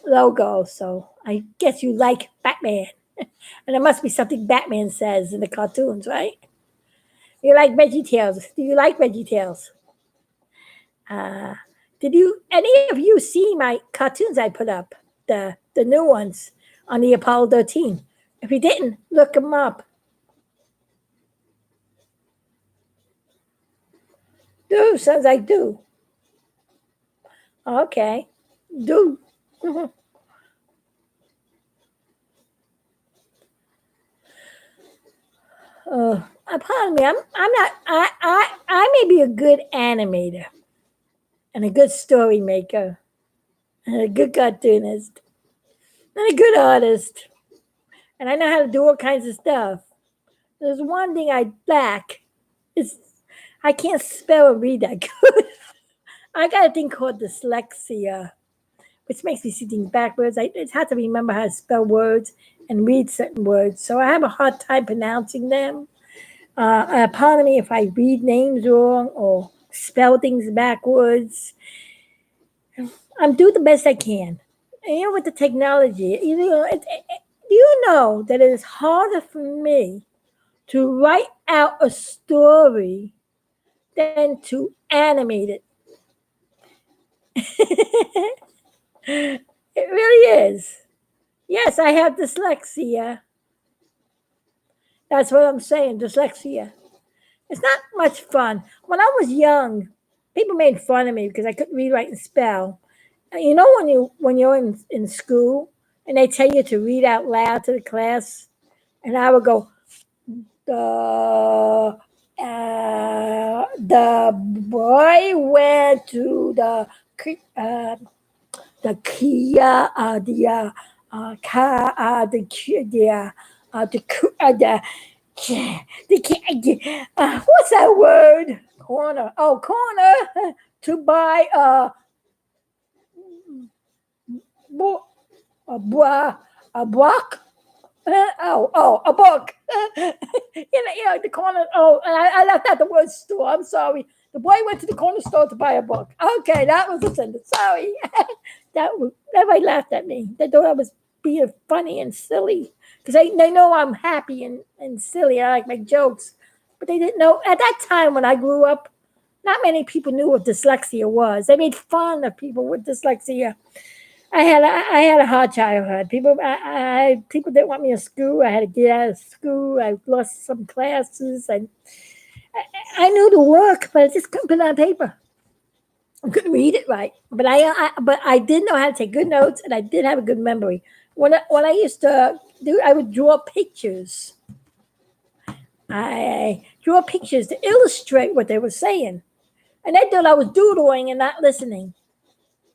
logo, so I guess you like Batman. And there must be something Batman says in the cartoons, right? You like Veggie Tales. Do you like Veggie Tales? Did any of you see my cartoons I put up? The new ones on the Apollo 13. If you didn't, look them up. Do, sounds like do. Okay. Do. Pardon me, I'm not I may be a good animator and a good story maker and a good cartoonist and a good artist. And I know how to do all kinds of stuff. There's one thing I lack is I can't spell and read that good. I got a thing called dyslexia, which makes me see things backwards. It's hard to remember how to spell words and read certain words. So I have a hard time pronouncing them. Pardon me if I read names wrong or spell things backwards. I'm doing the best I can. And with the technology, do you know that it is harder for me to write out a story than to animate it? It really is. Yes, I have dyslexia. That's what I'm saying, dyslexia. It's not much fun. When I was young, people made fun of me because I couldn't read, write, and spell. You know when you're in school and they tell you to read out loud to the class, and I would go the boy went to the Kia car the what's that word? Corner. Oh, corner to buy bo- a bois a book. A book. The corner. Oh, and I left out the word store. I'm sorry. The boy went to the corner store to buy a book. Okay, that was the sentence. Sorry. Everybody laughed at me. They thought I was being funny and silly because they know I'm happy and silly. I like my jokes, but they didn't know at that time when I grew up. Not many people knew what dyslexia was. They made fun of people with dyslexia. I had a hard childhood. People didn't want me in school. I had to get out of school. I lost some classes. I knew the work, but I just couldn't put it on paper. I couldn't read it right. But I did know how to take good notes, and I did have a good memory. When I used to do, I would draw pictures. I draw pictures to illustrate what they were saying, and they thought I was doodling and not listening.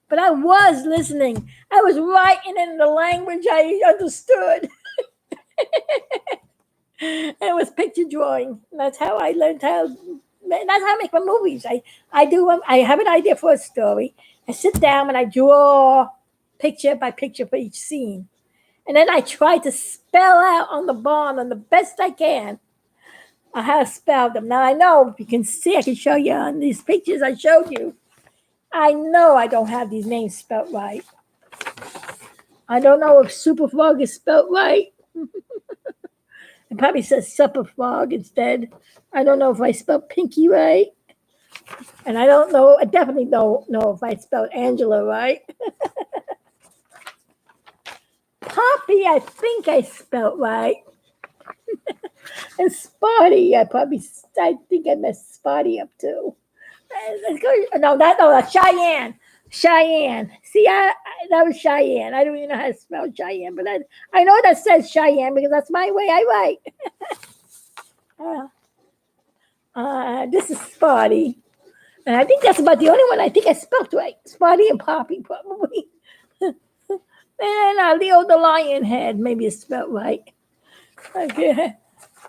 But I was listening. I was writing in the language I understood. It was picture drawing. That's how I learned how. That's how I make my movies. I have an idea for a story. I sit down and I draw picture by picture for each scene, and then I try to spell out on the bond on the best I can how to spell them. Now I know you can see. I can show you on these pictures I showed you. I know I don't have these names spelled right. I don't know if super frog is spelled right. It probably says supper frog instead. I don't know if I spelled Pinky right. And I don't know, I definitely don't know if I spelled Angela right. Poppy, I think I spelled right. And Spotty, I think I messed Spotty up too. Let's go. No, that's Cheyenne. Cheyenne. See, that was Cheyenne. I don't even know how to spell Cheyenne, but I know that says Cheyenne because that's my way I write. This is Spotty. And I think that's about the only one I think I spelled right. Spotty and Poppy, probably. And Leo the lion head, maybe it's spelled right. Okay.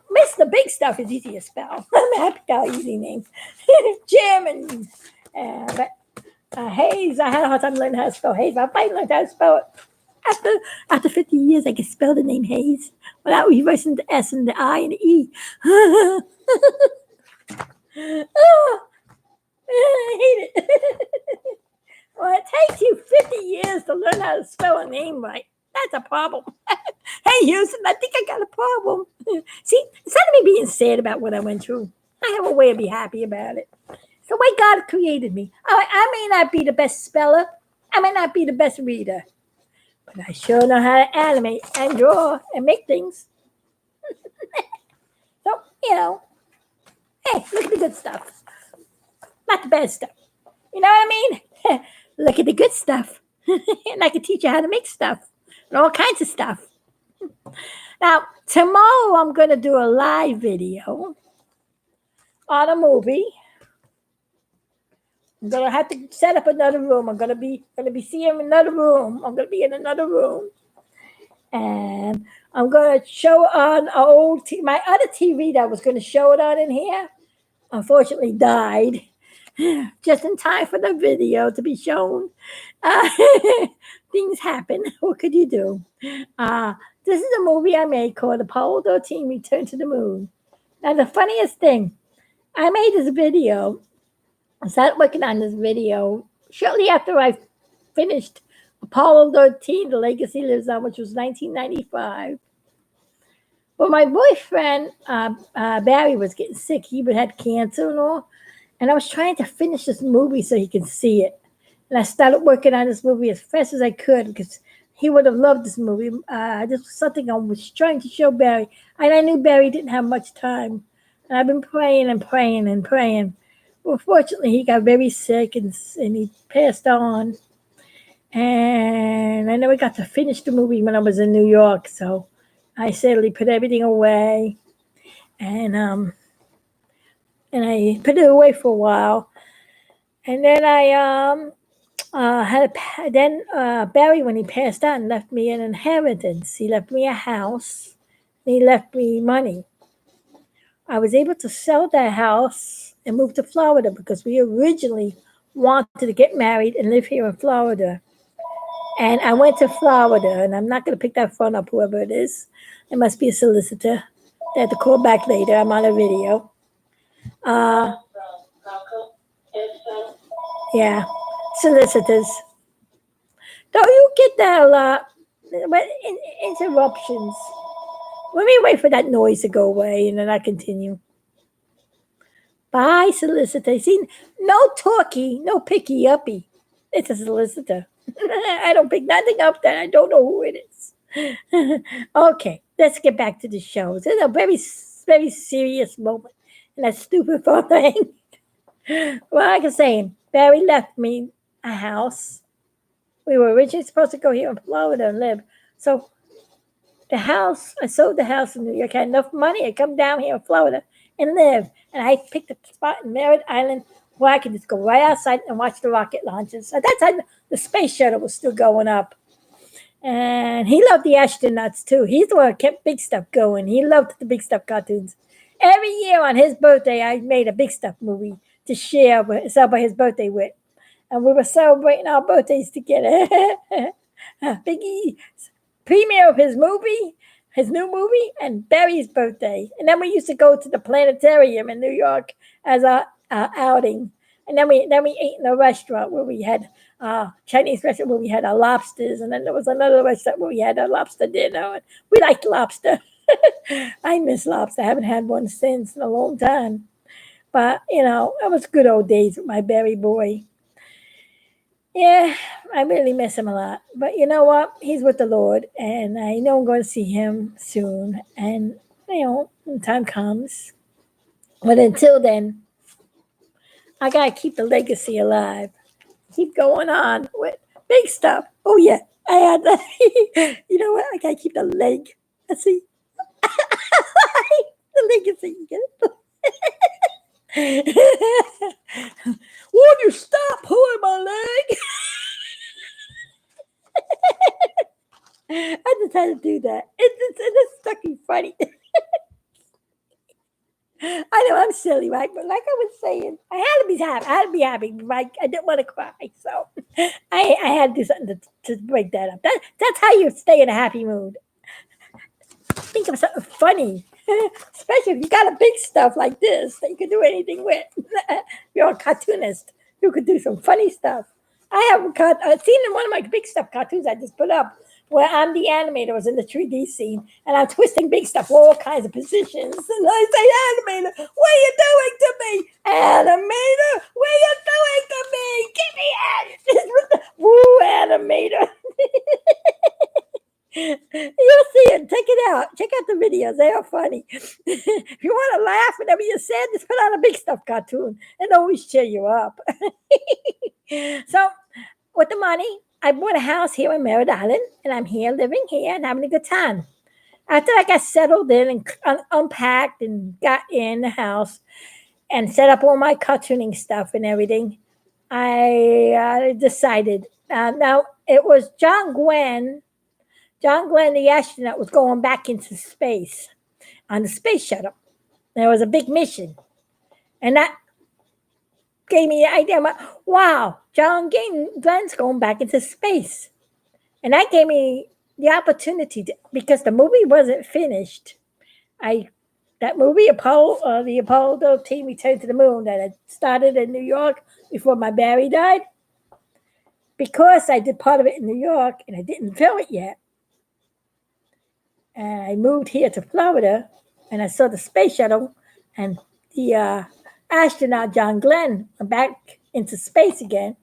Mr. Big Stuff is easy to spell. I'm happy about easy names. Jim and Hayes. I had a hard time learning how to spell Hayes. I finally learned how to spell it. After 50 years, I can spell the name Hayes without reversing the S and the I and the E. Oh, I hate it. Well, it takes you 50 years to learn how to spell a name right. That's a problem. Hey, Houston, I think I got a problem. See, instead of me being sad about what I went through, I have a way to be happy about it. It's the way God created me. I may not be the best speller. I may not be the best reader. But I sure know how to animate and draw and make things. So, hey, look at the good stuff. Not the bad stuff. You know what I mean? Look at the good stuff. And I can teach you how to make stuff. And all kinds of stuff. Now, tomorrow I'm going to do a live video on a movie. I'm going to have to set up another room. I'm going to be seeing another room. I'm going to be in another room. And I'm going to show on my other TV that was going to show it on in here, unfortunately died just in time for the video to be shown. Things happen. What could you do? This is a movie I made called Apollo 13 Return to the Moon. Now, the funniest thing, I made this video. I started working on this video shortly after I finished Apollo 13, The Legacy Lives On, which was 1995. Well, my boyfriend, Barry, was getting sick. He had cancer and all. And I was trying to finish this movie so he could see it. And I started working on this movie as fast as I could because he would have loved this movie. This was something I was trying to show Barry. And I knew Barry didn't have much time. And I've been praying and praying and praying. Well, fortunately, he got very sick and he passed on. And I never got to finish the movie when I was in New York. So I sadly put everything away. And I put it away for a while. And then Barry, when he passed on, left me an inheritance. He left me a house. And he left me money. I was able to sell that house and move to Florida because we originally wanted to get married and live here in Florida. And I went to Florida, and I'm not going to pick that phone up, whoever it is. It must be a solicitor. They have to call back later. I'm on a video. Yeah, solicitors. Don't you get that a lot? Interruptions. Let me wait for that noise to go away, and then I continue. Bye, solicitor. See, no talkie, no picky uppy. It's a solicitor. I don't pick nothing up that I don't know who it is. Okay, let's get back to the show. This is a very, very serious moment in that stupid phone thing. Well, like I was saying, Barry left me a house. We were originally supposed to go here in Florida and live. So the house, I sold the house in New York. I had enough money. I come down here in Florida and live. And I picked a spot in Merritt Island where I could just go right outside and watch the rocket launches. At that time, the space shuttle was still going up. And he loved the astronauts, too. He's the one who kept Big Stuff going. He loved the Big Stuff cartoons. Every year on his birthday, I made a Big Stuff movie to celebrate his birthday with. And we were celebrating our birthdays together. Biggie's premiere of his new movie, and Barry's birthday. And then we used to go to the planetarium in New York as a outing. And then we ate in a restaurant where we had Chinese restaurant where we had our lobsters, and then there was another restaurant where we had a lobster dinner. And we liked lobster. I miss lobster. I haven't had one since in a long time. But it was good old days with my Barry boy. Yeah, I really miss him a lot. But you know what? He's with the Lord, and I know I'm going to see him soon. And when time comes. But until then, I gotta keep the legacy alive. Keep going on with Big Stuff. Oh yeah, I had that. You know what? I gotta keep the leg. Let's see. The legacy. You get it? Would you stop pulling my leg? I just had to do that. It's fucking funny. I know I'm silly, right? But like I was saying, I had to be happy. I had to be happy. Right? I didn't want to cry, so I had to do something to break that up. That's how you stay in a happy mood. Think of something funny, especially if you got a Big Stuff like this that you can do anything with. You're a cartoonist. You could do some funny stuff. I have seen in one of my Big Stuff cartoons I just put up where I'm the animator, was in the 3D scene, and I'm twisting Big Stuff all kinds of positions. And I say, animator, what are you doing to me? Animator, what are you doing to me? Get me out! Woo, animator. You'll see it. Check it out. Check out the videos. They are funny. If you want to laugh whenever you're sad, just put on a Big Stuff cartoon and always cheer you up. So, with the money, I bought a house here in Merritt Island, and I'm here living here and having a good time. After I got settled in and unpacked and got in the house and set up all my cartooning stuff and everything, I decided. Now, it was John Glenn, the astronaut, was going back into space on the space shuttle. There was a big mission. And that gave me the idea. Wow, John Glenn's going back into space. And that gave me the opportunity because the movie wasn't finished. That movie, the Apollo 13 Return to the Moon, that had started in New York before my Barry died. because I did part of it in New York and I didn't film it yet, and I moved here to Florida, and I saw the space shuttle and the astronaut John Glenn went back into space again.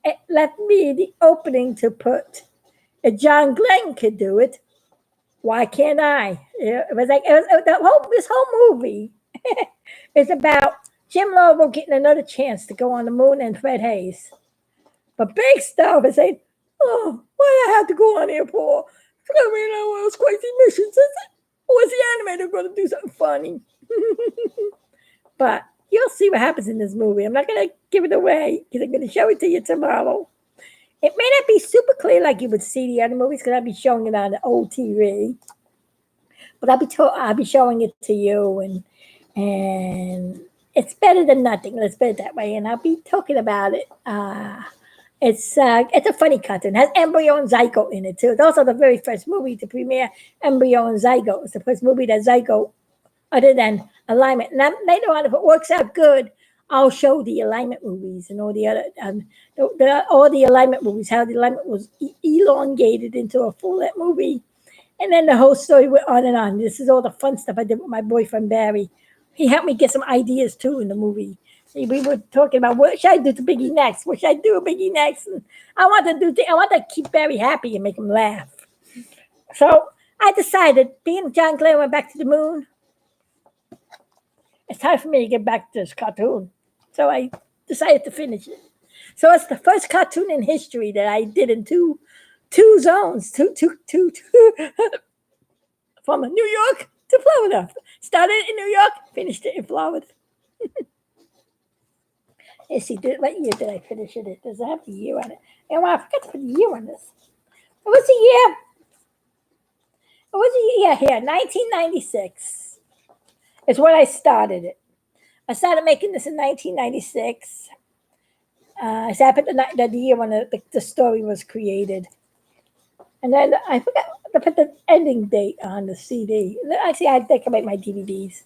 It left me the opening to put, if John Glenn could do it, why can't I? It was like this whole movie is about Jim Lobo getting another chance to go on the moon and Fred Hayes. But big stuff is saying, oh, why do I have to go on here for? It's gonna be one of those crazy missions, is it? Or is the animator gonna do something funny? But you'll see what happens in this movie. I'm not gonna give it away because I'm gonna show it to you tomorrow. It may not be super clear like you would see the other movies because I'll be showing it on the old TV. But I'll be showing it to you, and it's better than nothing. Let's put it that way. And I'll be talking about it. It's a funny cartoon. It has Embryo and Zygo in it too. It's also the very first movie to premiere Embryo and Zygo. It's the first movie that Zygo, other than Alilement. And later on, if it works out good, I'll show the Alilement movies and all the other all the Alilement movies. How the Alilement was elongated into a full-length movie, and then the whole story went on and on. This is all the fun stuff I did with my boyfriend Barry. He helped me get some ideas too in the movie. We were talking about what should I do to Biggie next? What should I do with Biggie next? And I want to keep Barry happy and make him laugh. So I decided, being John Glenn went back to the moon, it's time for me to get back to this cartoon. So I decided to finish it. So it's the first cartoon in history that I did in two zones, two from New York to Florida. Started in New York, finished it in Florida. Let's see, what year did I finish it? Does it have the year on it? And I forgot to put the year on this. It was a year here, 1996 is when I started it. I started making this in 1996. I started the year when the story was created. And then I forgot to put the ending date on the CD. Actually, I think I make my DVDs.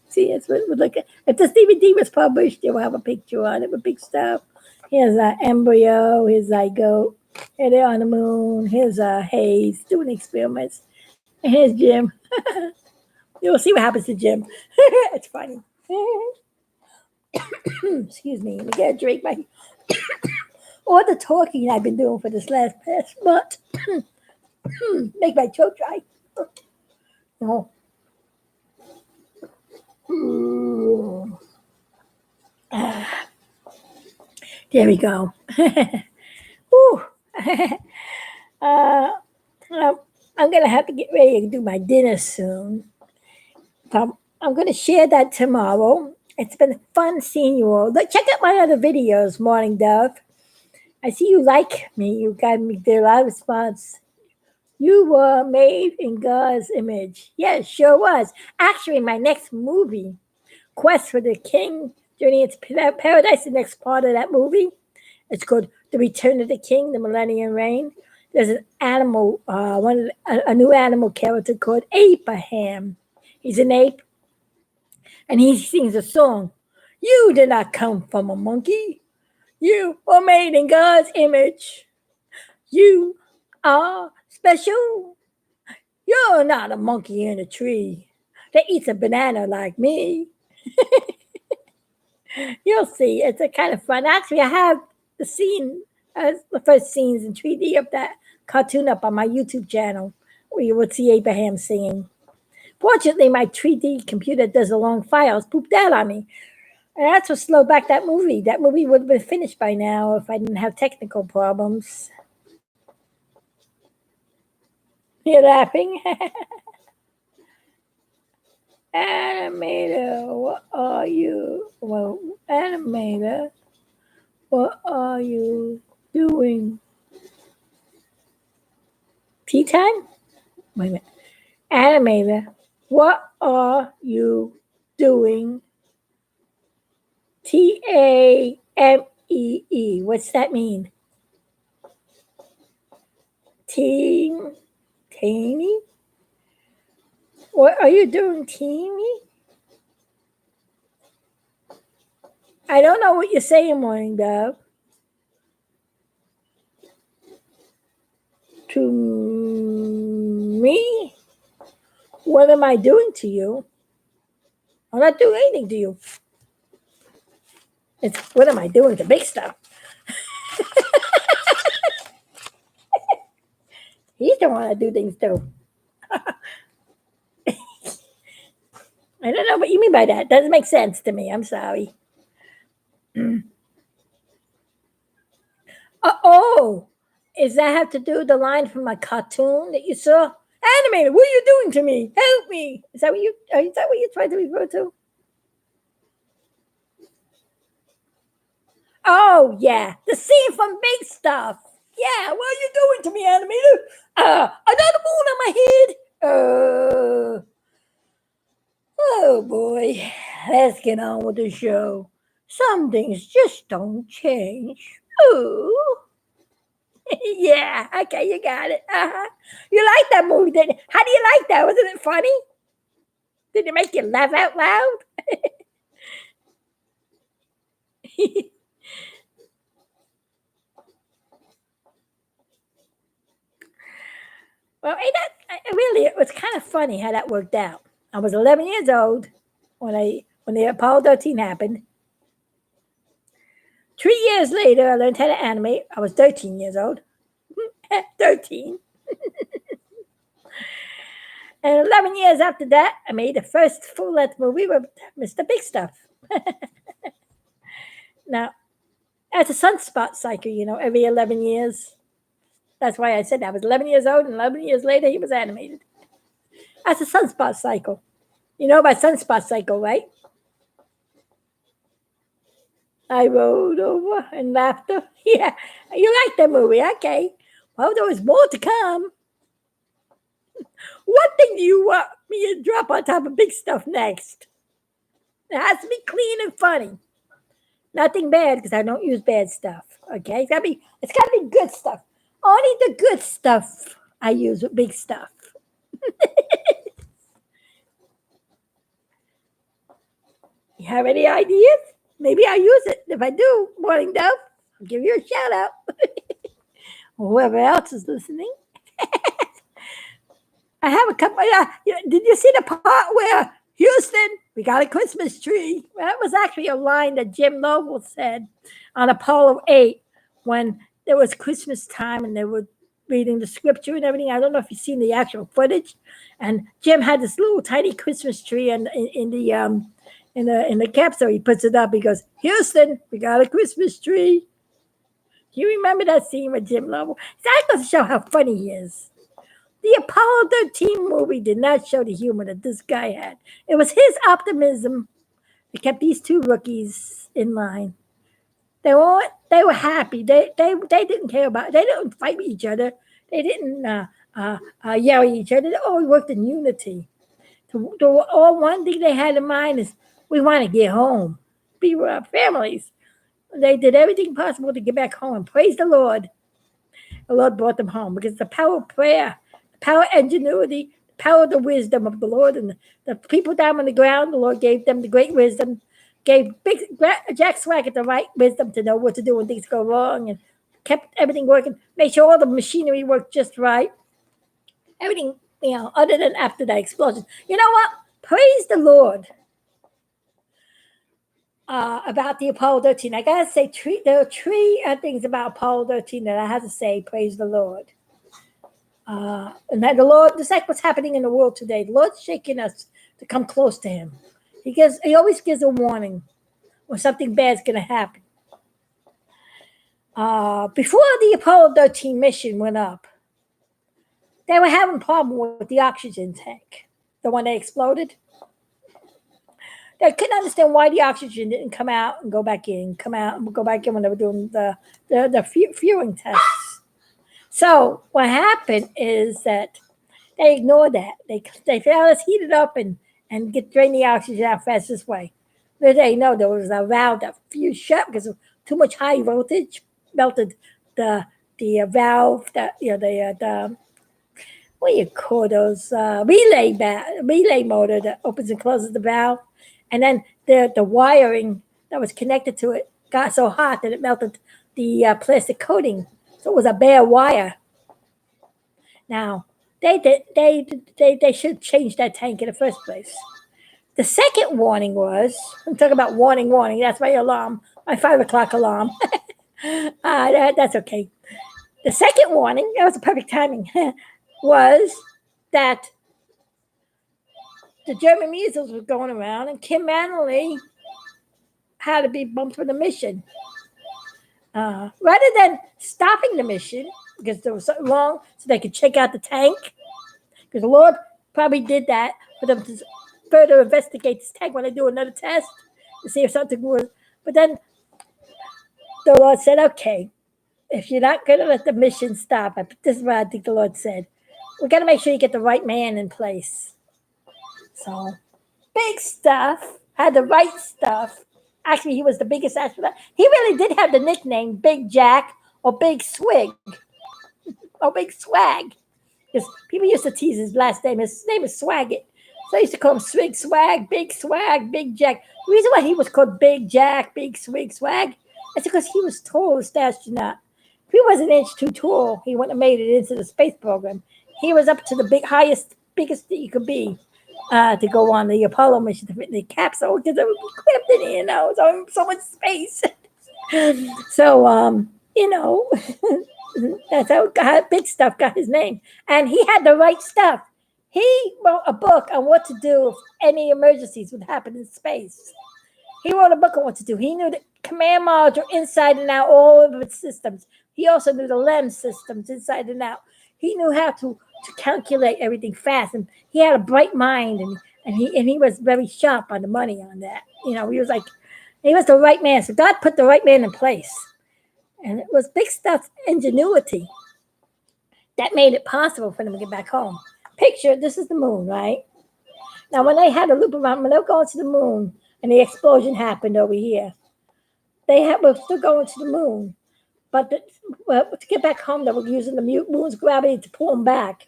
See, it's what look at. If this DVD was published, it will have a picture on it with big stuff. Here's Embryo, here's Zygo, here they're on the moon, here's Hayes doing experiments, and here's Jim. You'll see what happens to Jim. It's funny. Excuse me, let me get a drink. All the talking I've been doing for this past month make my throat dry. Oh. There we go. I'm going to have to get ready to do my dinner soon. I'm going to share that tomorrow. It's been fun seeing you all. Check out my other videos, Morning Dove. I see you like me. You got me there. A lot of response. You were made in God's image. Yes, sure was. Actually, my next movie, Quest for the King, Journey into Paradise, the next part of that movie, it's called The Return of the King, The Millennium Reign. There's an animal, a new animal character called Abraham. He's an ape, and he sings a song. You did not come from a monkey. You were made in God's image. You are special. You're not a monkey in a tree that eats a banana like me. You'll see. It's a kind of fun. Actually, I have the scene, the first scenes in 3D of that cartoon up on my YouTube channel where you would see Abraham singing. Fortunately, my 3D computer does the long files, pooped out on me. And that's what slowed back that movie. That movie would have been finished by now if I didn't have technical problems. You're laughing? Animator, what are you? Well, Animator, what are you doing? Tea time? Wait a minute. Animator, what are you doing? Tamee. What's that mean? Tammy? What are you doing, Tammy? I don't know what you're saying, Morning Dove. to me? What am I doing to you? I'm not doing anything to you. It's what am I doing to big stuff? He's the one I do things to. I don't know what you mean by that. Doesn't make sense to me. I'm sorry. Oh, does that have to do with the line from my cartoon that you saw? Animated, what are you doing to me? Help me! Is that what you tried to refer to? Oh yeah, the scene from Big Stuff. Yeah, what are you doing to me, Animated? Another moon on my head. Oh boy, let's get on with the show. Some things just don't change. Oh. Yeah, okay, you got it. You like that movie, didn't you? How do you like that? Wasn't it funny? Did it make you laugh out loud? Well, it was kind of funny how that worked out. I was 11 years old when the Apollo 13 happened. 3 years later, I learned how to animate. I was 13 years old. 13. And 11 years after that, I made the first full-length movie with Mr. Big Stuff. Now, that's a sunspot cycle, every 11 years. That's why I said that. I was 11 years old, and 11 years later, he was animated. That's a sunspot cycle. You know about sunspot cycle, right? I rolled over in laughter. Yeah, you like that movie. Okay. Well, there was more to come. What thing do you want me to drop on top of Big Stuff next? It has to be clean and funny. Nothing bad, because I don't use bad stuff. Okay? It's gotta be good stuff. Only the good stuff I use with Big Stuff. You have any ideas? Maybe I'll use it. If I do, Morning Dove, I'll give you a shout out. Whoever else is listening. I have a couple. Did you see the part where Houston, we got a Christmas tree? That was actually a line that Jim Lovell said on Apollo 8 when there was Christmas time and they were reading the scripture and everything. I don't know if you've seen the actual footage. And Jim had this little tiny Christmas tree in the capsule. He puts it up. He goes, Houston, we got a Christmas tree. Do you remember that scene with Jim Lovell? That goes to show how funny he is. The Apollo 13 movie did not show the humor that this guy had. It was his optimism that kept these two rookies in line. They were happy. They didn't care about. They didn't fight with each other. They didn't yell at each other. They all worked in unity. All one thing they had in mind is we want to get home, be with our families. They did everything possible to get back home. And praise the Lord. The Lord brought them home because the power of prayer, the power of ingenuity, the power of the wisdom of the Lord, and the people down on the ground, the Lord gave them the great wisdom, gave Jack Swaggart the right wisdom to know what to do when things go wrong, and kept everything working, made sure all the machinery worked just right. Everything, other than after that explosion. You know what? Praise the Lord. About the Apollo 13. I gotta say, there are three things about Apollo 13 that I have to say, praise the Lord. And that the Lord, just like what's happening in the world today, the Lord's shaking us to come close to Him. He always gives a warning when something bad's gonna happen. Before the Apollo 13 mission went up, they were having a problem with the oxygen tank, the one that exploded. They couldn't understand why the oxygen didn't come out and go back in, come out and go back in when they were doing the fueling tests. So what happened is that they ignored that. They said, let's heat it up and drain the oxygen out fastest way. But they know there was a valve that fused shut because of too much high voltage melted the valve that the what do you call those relay motor that opens and closes the valve. And then the wiring that was connected to it got so hot that it melted the plastic coating. So it was a bare wire. Now, they should change that tank in the first place. The second warning was, I'm talking about warning, that's my alarm, my 5 o'clock alarm. That's okay. The second warning, that was the perfect timing, was that the German measles was going around and Kim Manley had to be bumped for the mission. Rather than stopping the mission, because there was something wrong, so they could check out the tank, because the Lord probably did that for them to further investigate this tank when they do another test to see if something was. But then the Lord said, okay, if you're not going to let the mission stop, this is what I think the Lord said. We got to make sure you get the right man in place. So, Big Stuff had the right stuff. Actually, he was the biggest astronaut. He really did have the nickname Big Jack or Big Swig or Big Swag. Because people used to tease his last name. His name is Swaggett. So I used to call him Swig Swag, Big Jack. The reason why he was called Big Jack, Big Swig Swag, is because he was tallest astronaut. If he was an inch too tall, he wouldn't have made it into the space program. He was up to the biggest that you could be to go on the Apollo mission to fit in the capsule because it was cramped in here, so much space. So, that's how Big Stuff got his name. And he had the right stuff. He wrote a book on what to do if any emergencies would happen in space. He wrote a book on what to do. He knew the command module inside and out, all of its systems. He also knew the LEM systems inside and out. He knew how to calculate everything fast. And he had a bright mind, and he was very sharp on the money on that. He was the right man. So God put the right man in place. And it was Big Stuff's ingenuity that made it possible for them to get back home. Picture, this is the moon, right? Now, when they had a loop around, when they were going to the moon and the explosion happened over here, were still going to the moon. But to get back home, they were using the moon's gravity to pull them back.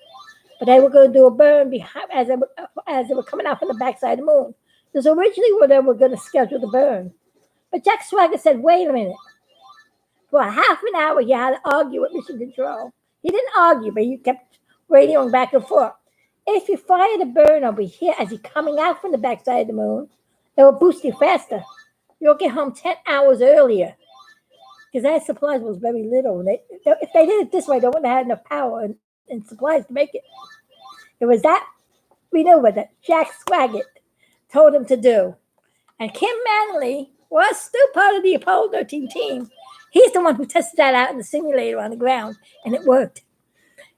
But they were going to do a burn behind, as they were coming out from the backside of the moon. This was originally where they were going to schedule the burn. But Jack Swagger said, wait a minute. For a half an hour, he had to argue with Mission Control. He didn't argue, but he kept radioing back and forth. If you fire the burn over here as you're coming out from the backside of the moon, it will boost you faster. You'll get home 10 hours earlier. Because that supplies was very little. If they did it this way, they wouldn't have had enough power and supplies to make it. It was that maneuver that Jack Swaggett told him to do. And Kim Manley was still part of the Apollo 13 team. He's the one who tested that out in the simulator on the ground, and it worked.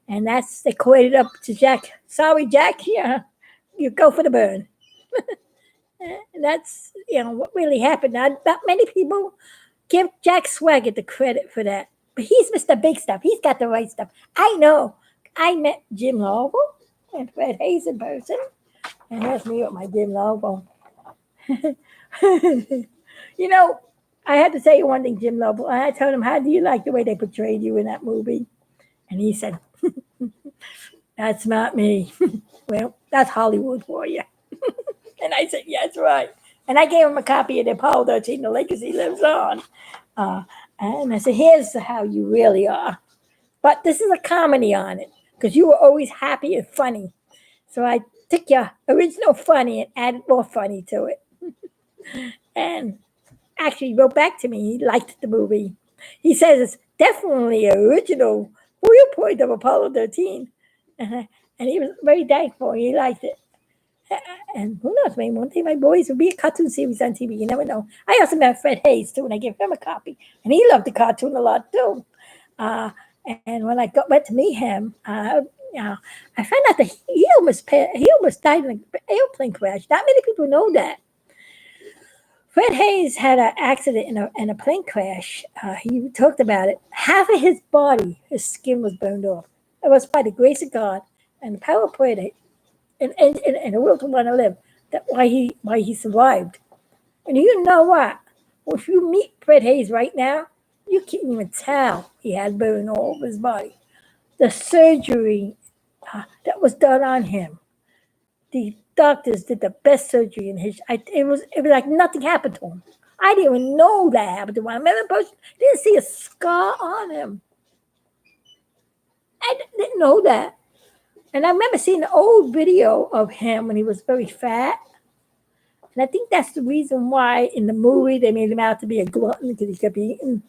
And they equated up to Jack. Sorry, Jack, you go for the burn. And that's, what really happened. Not many people give Jack Swaggett the credit for that. But he's Mr. Big Stuff. He's got the right stuff. I know. I met Jim Lovell and Fred Hayes in person. And that's me with my Jim Lovell. I had to say one thing, Jim Lovell. I told him, how do you like the way they portrayed you in that movie? And he said, that's not me. Well, that's Hollywood for you. And I said, yeah, that's right. And I gave him a copy of the Apollo 13, The Legacy Lives On. And I said, here's how you really are. But this is a comedy on it, because you were always happy and funny. So I took your original funny and added more funny to it. And actually wrote back to me. He liked the movie. He says it's definitely an original viewpoint of Apollo 13. And he was very thankful. He liked it. And who knows, maybe one day my boys will be a cartoon series on TV. You never know. I also met Fred Hayes, too, and I gave him a copy. And he loved the cartoon a lot, too. And when I went to meet him, I found out that he almost died in an airplane crash. Not many people know that. Fred Hayes had an accident in a plane crash. He talked about it. Half of his body, his skin was burned off. It was by the grace of God and the power of prayer and the will to want to live. That's why he survived. And you know what? Well, if you meet Fred Hayes right now, you can't even tell he had burn all over his body. The surgery that was done on him, the doctors did the best surgery in his. It was like nothing happened to him. I didn't even know that happened to him. I met a person, didn't see a scar on him. I didn't know that. And I remember seeing an old video of him when he was very fat. And I think that's the reason why in the movie they made him out to be a glutton because he kept eating.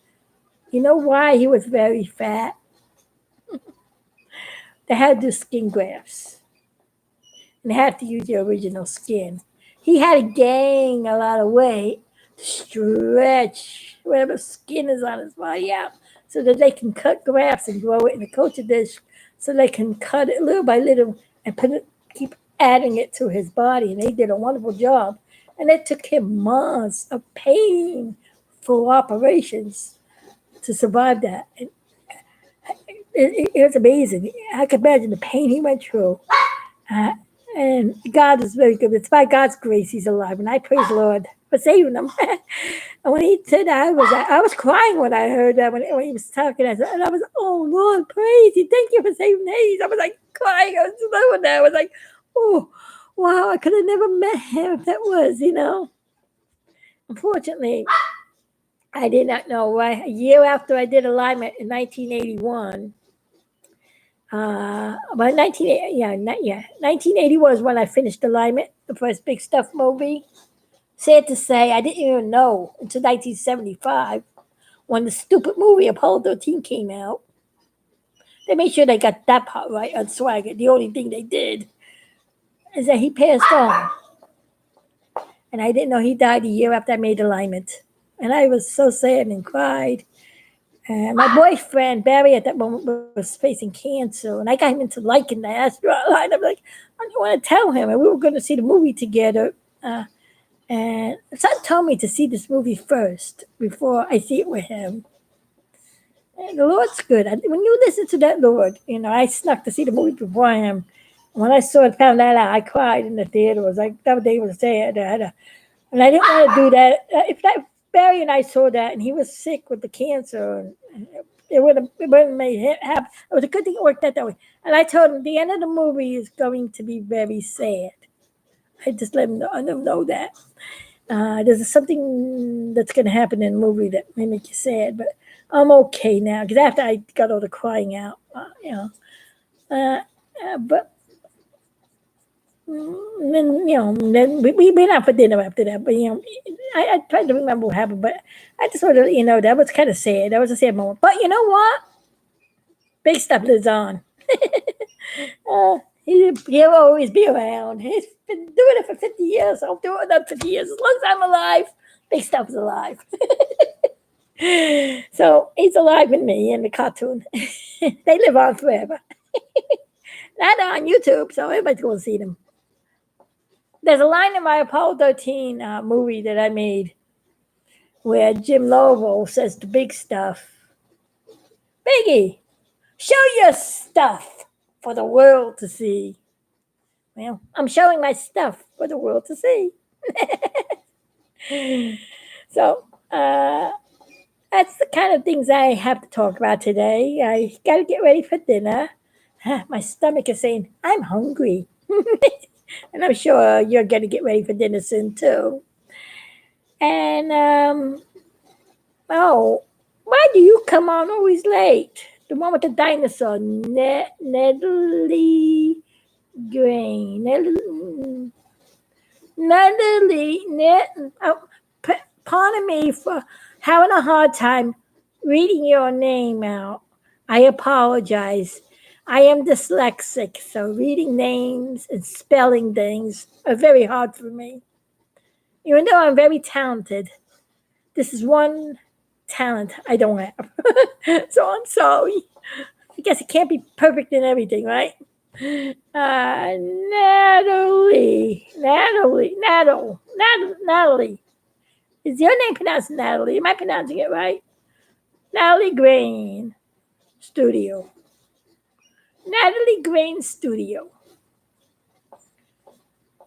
You know why he was very fat? They had to do skin grafts. And they had to use the original skin. He had to gain a lot of weight to stretch whatever skin is on his body out so that they can cut grafts and grow it in a culture dish so they can cut it little by little and keep adding it to his body. And they did a wonderful job. And it took him months of painful operations to survive that. It was amazing. I could imagine the pain he went through. And God is very good. It's by God's grace he's alive. And I praise the Lord for saving him. And when he said that, I was crying when I heard that, when he was talking. And I was, oh, Lord, praise you. Thank you for saving Hayes. I was like crying. I was doing that. I was like, oh, wow, I could have never met him if that was, Unfortunately, I did not know why. A year after I did Alilement in 1981, 1980 was when I finished Alinement, the first big stuff movie. Sad to say, I didn't even know until 1975 when the stupid movie Apollo 13 came out. They made sure they got that part right on Swagger. The only thing they did is that he passed on. And I didn't know he died a year after I made Alinement. And I was so sad and cried. And my boyfriend, Barry, at that moment was facing cancer. And I got him into liking the astronaut line. I'm like, I don't want to tell him. And we were going to see the movie together. And son told me to see this movie first before I see it with him. And the Lord's good. When you listen to that Lord, I snuck to see the movie before him. When I found that out, I cried in the theater. It was like that day was sad. And I didn't want to do that. If Barry and I saw that, and he was sick with the cancer, and it wouldn't made him happy. It was a good thing it worked out that way. And I told him the end of the movie is going to be very sad. I just let him know that. There's something that's going to happen in the movie that may make you sad, but I'm okay now because after I got all the crying out, but then we went out for dinner after that. But I tried to remember what happened, but I just wanted to let you know that was kind of sad. That was a sad moment. But you know what? Big stuff lives on. He'll always be around. He's been doing it for 50 years. I'll do it another 50 years. As long as I'm alive, Big Stuff's alive. So he's alive in me in the cartoon. They live on forever. Not on YouTube, so everybody's going to see them. There's a line in my Apollo 13 movie that I made where Jim Lobo says to Big Stuff, Biggie, show your stuff for the world to see. Well, I'm showing my stuff for the world to see. So that's the kind of things I have to talk about today. I got to get ready for dinner. My stomach is saying, I'm hungry. And I'm sure you're going to get ready for dinner soon, too. And, why do you come on always late? The one with the dinosaur, Natalie Grain. Pardon me for having a hard time reading your name out. I apologize. I am dyslexic, so reading names and spelling things are very hard for me. Even though I'm very talented, this is one talent I don't have. So I'm sorry. I guess it can't be perfect in everything, right? Natalie. Is your name pronounced Natalie? Am I pronouncing it right? Natalie Grain Studio. Natalie Grain Studio.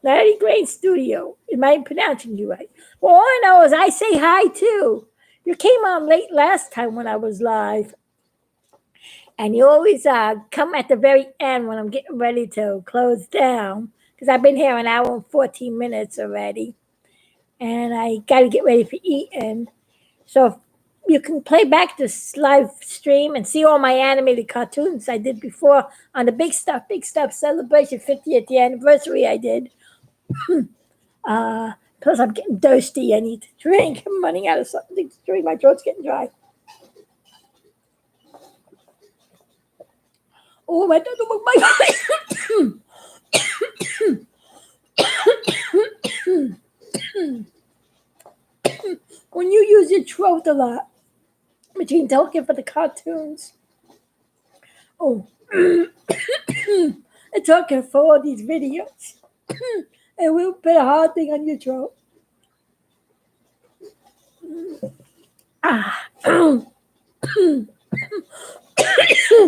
Natalie Grain Studio. Am I pronouncing you right? Well, all I know is I say hi too. You came on late last time when I was live. And you always come at the very end when I'm getting ready to close down. Because I've been here an hour and 14 minutes already. And I got to get ready for eating. So you can play back this live stream and see all my animated cartoons I did before on the Big Stuff celebration 50th anniversary I did. Plus, I'm getting thirsty. I need to drink. I'm running out of something to drink. My throat's getting dry. Oh, my when you use your throat a lot between talking for the cartoons, and talking for all these videos, it will put a hard thing on your throat.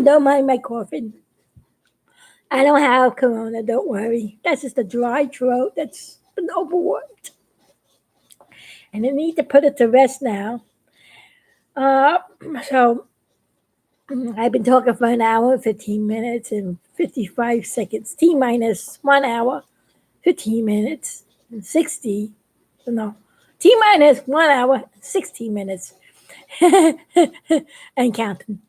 Don't mind my coughing. I don't have corona, don't worry. That's just a dry throat that's been overworked. And I need to put it to rest now. So I've been talking for an hour, 15 minutes, and 55 seconds. T minus 1 hour, 15 minutes, and 60. No, T minus 1 hour, 16 minutes. And counting.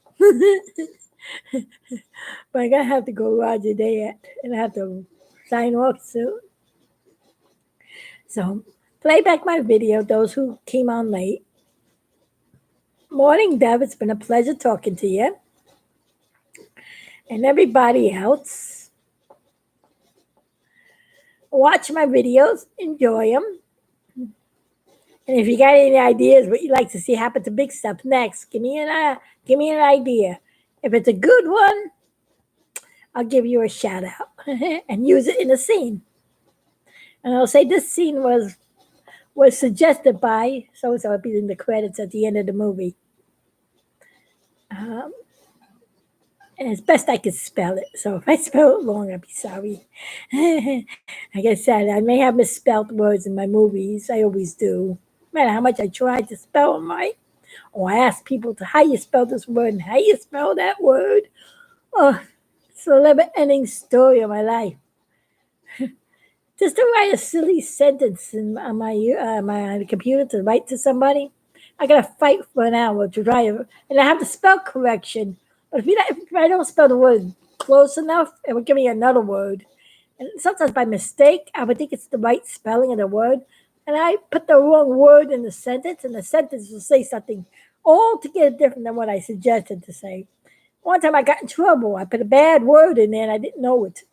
But I'm going to have to go Roger Day and I have to sign off soon. So play back my video, those who came on late. Morning, Deb. It's been a pleasure talking to you. And everybody else. Watch my videos. Enjoy them. And if you got any ideas what you'd like to see happen to Big Stuff next, give me an idea. If it's a good one, I'll give you a shout out and use it in a scene. And I'll say this scene was suggested by so-and-so. I'll be in the credits at the end of the movie. And it's best I could spell it. So if I spell it wrong, I'll be sorry. Like I said, I may have misspelled words in my movies. I always do. No matter how much I try to spell them right. Or I ask people to how you spell this word and how you spell that word. Oh, it's a never-ending story of my life. Just to write a silly sentence on my computer to write to somebody, I gotta fight for an hour to try it, and I have to spell correction. But if I don't spell the word close enough, it would give me another word. And sometimes by mistake, I would think it's the right spelling of the word, and I put the wrong word in the sentence, and the sentence will say something altogether different than what I suggested to say. One time I got in trouble. I put a bad word in there, and I didn't know it.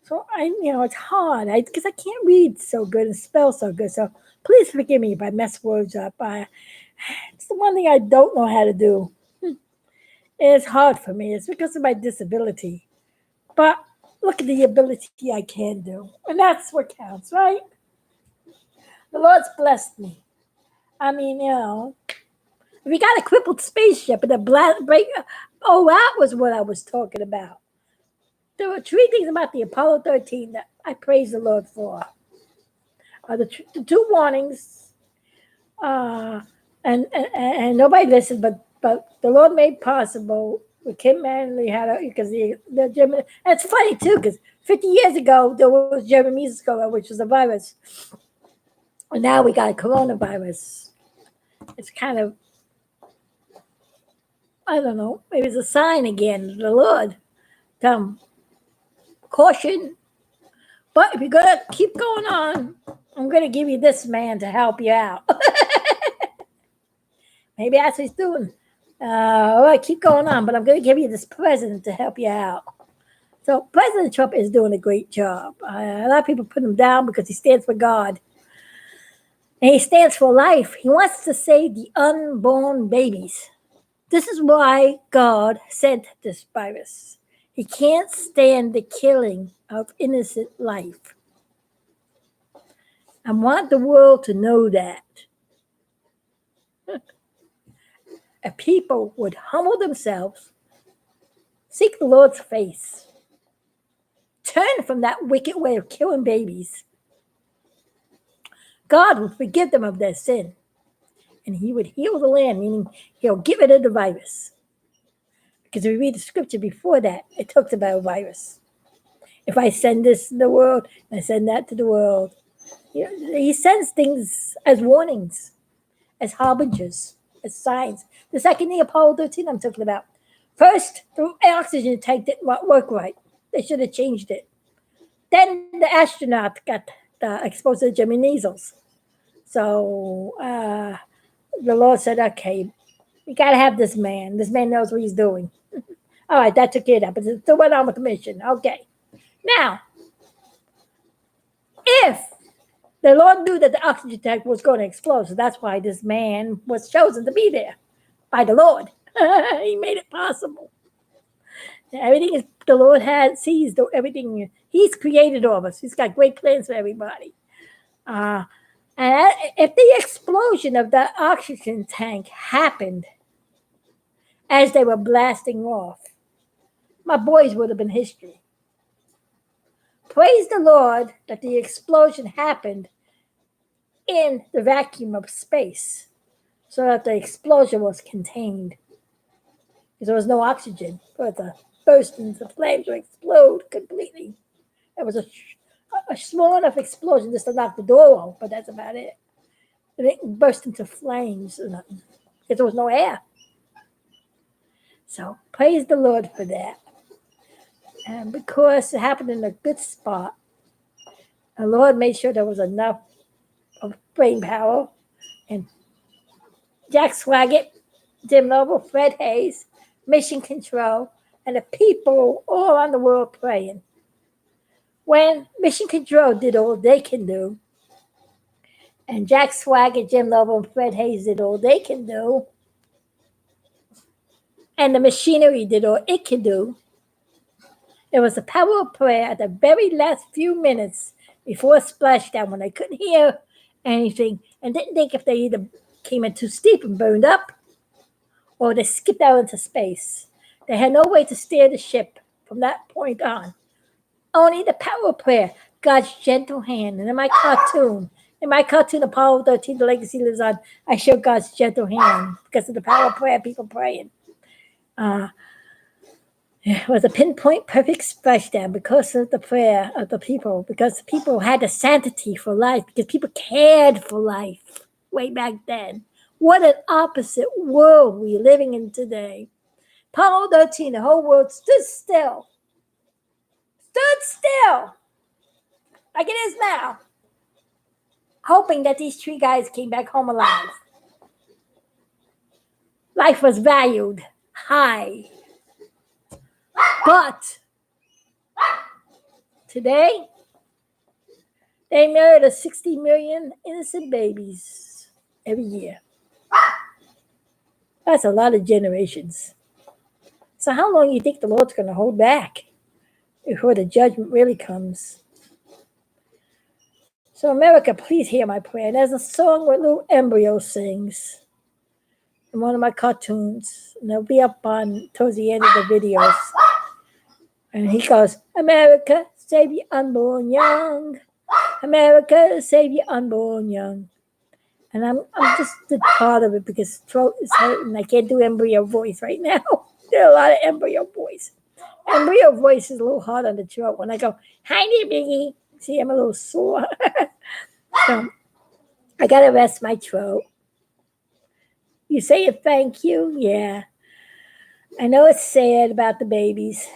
So it's hard because I can't read so good and spell so good. So please forgive me if I mess words up. It's the one thing I don't know how to do. It's hard for me. It's because of my disability. But look at the ability I can do. And that's what counts, right? The Lord's blessed me. I mean, if you got a crippled spaceship and a break, that was what I was talking about. There were 3 things about the Apollo 13 that I praise the Lord for. The 2 warnings, and nobody listened, but the Lord made possible with Kim Manley because the German. And it's funny too, because 50 years ago there was German measles, which was a virus, and now we got a coronavirus. It's kind of, I don't know, maybe it's a sign again. The Lord, caution. But if you're going to keep going on, I'm going to give you this man to help you out. Maybe that's what he's doing. All right, keep going on, but I'm going to give you this president to help you out. So President Trump is doing a great job. A lot of people put him down because he stands for God. And he stands for life. He wants to save the unborn babies. This is why God sent this virus. He can't stand the killing of innocent life. I want the world to know that. If people would humble themselves, seek the Lord's face, turn from that wicked way of killing babies, God will forgive them of their sin, and he would heal the land, meaning he'll get rid of the virus. Because if we read the scripture before that, it talks about a virus. If I send this to the world, and I send that to the world, he sends things as warnings, as harbingers. It's science. The second the Apollo 13 I'm talking about. First, the oxygen tank didn't work right. They should have changed it. Then the astronaut got exposed to German measles. So the Lord said, okay, we got to have this man. This man knows what he's doing. All right, that took care of that, but it still went on with the mission. Okay. Now, if the Lord knew that the oxygen tank was going to explode, so that's why this man was chosen to be there by the Lord. He made it possible. Everything is the Lord sees everything. He's created all of us. He's got great plans for everybody. And if the explosion of the oxygen tank happened as they were blasting off, my boys would have been history. Praise the Lord that the explosion happened in the vacuum of space so that the explosion was contained. Because there was no oxygen for the burst into flames or explode completely. It was a small enough explosion just to knock the door off, but that's about it. It didn't burst into flames or nothing because there was no air. So praise the Lord for that. And because it happened in a good spot, the Lord made sure there was enough of brain power. And Jack Swaggart, Jim Lovell, Fred Hayes, Mission Control, and the people all around the world praying. When Mission Control did all they can do, and Jack Swaggart, Jim Lovell, and Fred Hayes did all they can do, and the machinery did all it can do, it was the power of prayer at the very last few minutes before splashdown when they couldn't hear anything and didn't think if they either came in too steep and burned up or they skipped out into space. They had no way to steer the ship from that point on. Only the power of prayer, God's gentle hand. And in my cartoon, Apollo 13, The Legacy Lives On, I show God's gentle hand because of the power of prayer, people praying. It was a pinpoint perfect splashdown because of the prayer of the people, because the people had the sanctity for life, because people cared for life way back then. What an opposite world we're living in today. Apollo 13, the whole world stood still, like it is now, hoping that these 3 guys came back home alive. Life was valued high. But today, they murder 60 million innocent babies every year. That's a lot of generations. So how long do you think the Lord's going to hold back before the judgment really comes? So America, please hear my prayer. And there's a song where little embryo sings in one of my cartoons. And they'll be up on towards the end of the videos. And he goes, America, save your unborn young. America, save your unborn young. And I'm just a part of it because throat is hurting. I can't do embryo voice right now. There are a lot of embryo voice. Embryo voice is a little hard on the throat. When I go, hi there, Biggie. See, I'm a little sore. So I got to rest my throat. You say a thank you? Yeah. I know it's sad about the babies.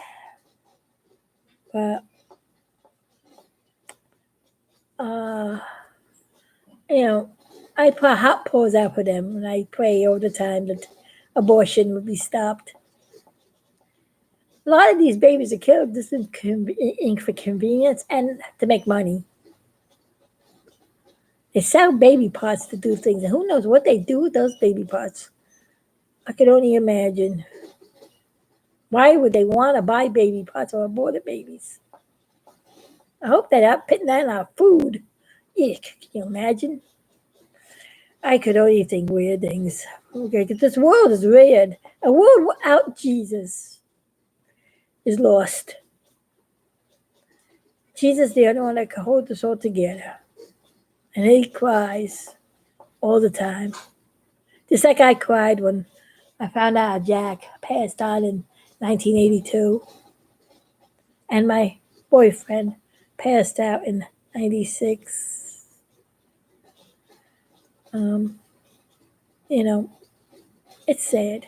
But, I put hot paws out for them, and I pray all the time that abortion would be stopped. A lot of these babies are killed just for convenience and to make money. They sell baby parts to do things, and who knows what they do with those baby parts. I could only imagine. Why would they want to buy baby parts or aborted babies? I hope they're not putting that in our food. Eek, can you imagine? I could only think weird things. Okay, because this world is weird. A world without Jesus is lost. Jesus is the only one that can hold us all together. And he cries all the time. Just like I cried when I found out Jack passed on in 1982. And my boyfriend passed out in 96. It's sad.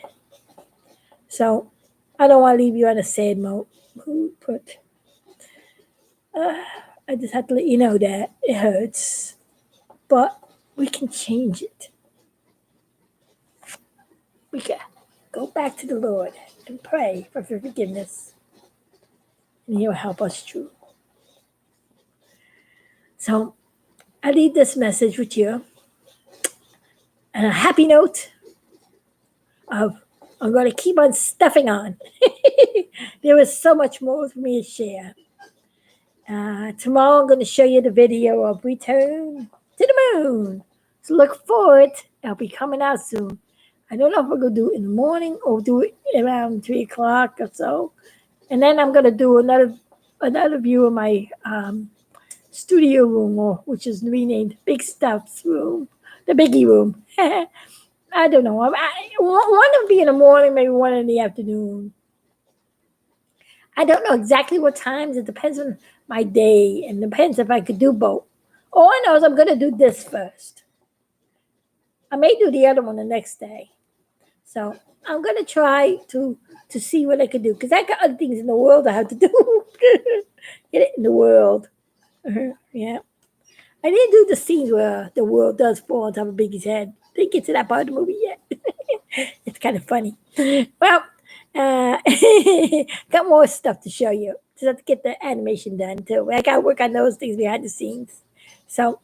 So I don't want to leave you on a sad note, but I just have to let you know that it hurts, but we can change it. We can go back to the Lord and pray for forgiveness, and He'll help us through. So I leave this message with you on a happy note of I'm going to keep on stuffing on. There is so much more for me to share. Tomorrow I'm going to show you the video of Return to the Moon. So look forward. It'll be coming out soon. I don't know if we're going to do it in the morning or do it around 3 o'clock or so. And then I'm going to do another view of my studio room, which is renamed Big Stuff's room, the Biggie room. I don't know. One will be in the morning, maybe one in the afternoon. I don't know exactly what times. It depends on my day and depends if I could do both. All I know is I'm going to do this first. I may do the other one the next day. So I'm going to try to see what I can do because I got other things in the world I have to do. Get it in the world. Yeah. I didn't do the scenes where the world does fall on top of Biggie's head. Didn't get to that part of the movie yet. It's kind of funny. Well, got more stuff to show you. Just have to get the animation done too. I got to work on those things behind the scenes. So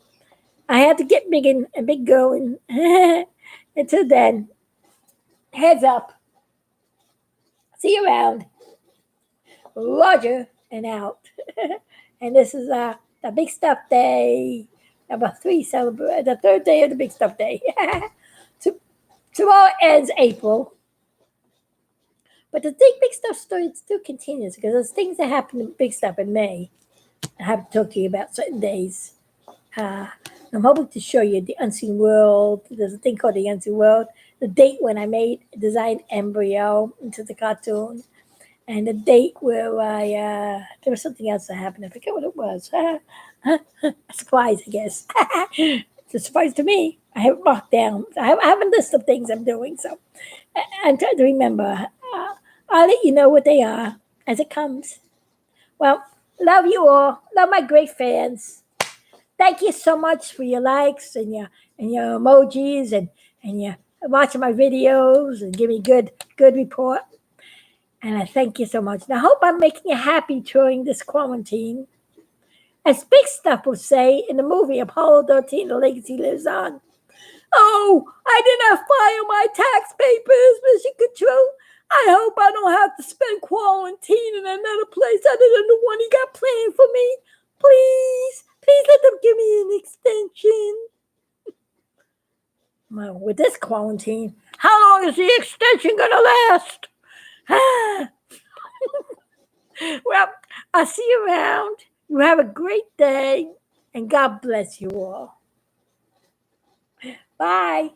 I have to get big going. Until then, heads up. See you around. Roger and out. And this is the Big Stuff Day. Number 3 celebrate the 3rd day of the Big Stuff Day. Tomorrow ends April. But the big stuff story still continues because there's things that happen in Big Stuff in May. I have to talk to you about certain days. I'm hoping to show you the Unseen World. There's a thing called the Unseen World. The date when I designed Embryo into the cartoon. And the date where there was something else that happened. I forget what it was. A surprise, I guess. It's a surprise to me. I have it marked down. I have a list of things I'm doing. So I'm trying to remember. I'll let you know what they are as it comes. Well, love you all. Love my great fans. Thank you so much for your likes and your emojis and you watching my videos and give me good report. And I thank you so much. And I hope I'm making you happy during this quarantine. As Big Stuff will say in the movie Apollo 13, The Legacy Lives On. Oh, I did not file my tax papers, Mr. Control. I hope I don't have to spend quarantine in another place other than the one you got planned for me. Please let them give me an extension. Well, with this quarantine, how long is the extension going to last? Well, I'll see you around. You have a great day, and God bless you all. Bye.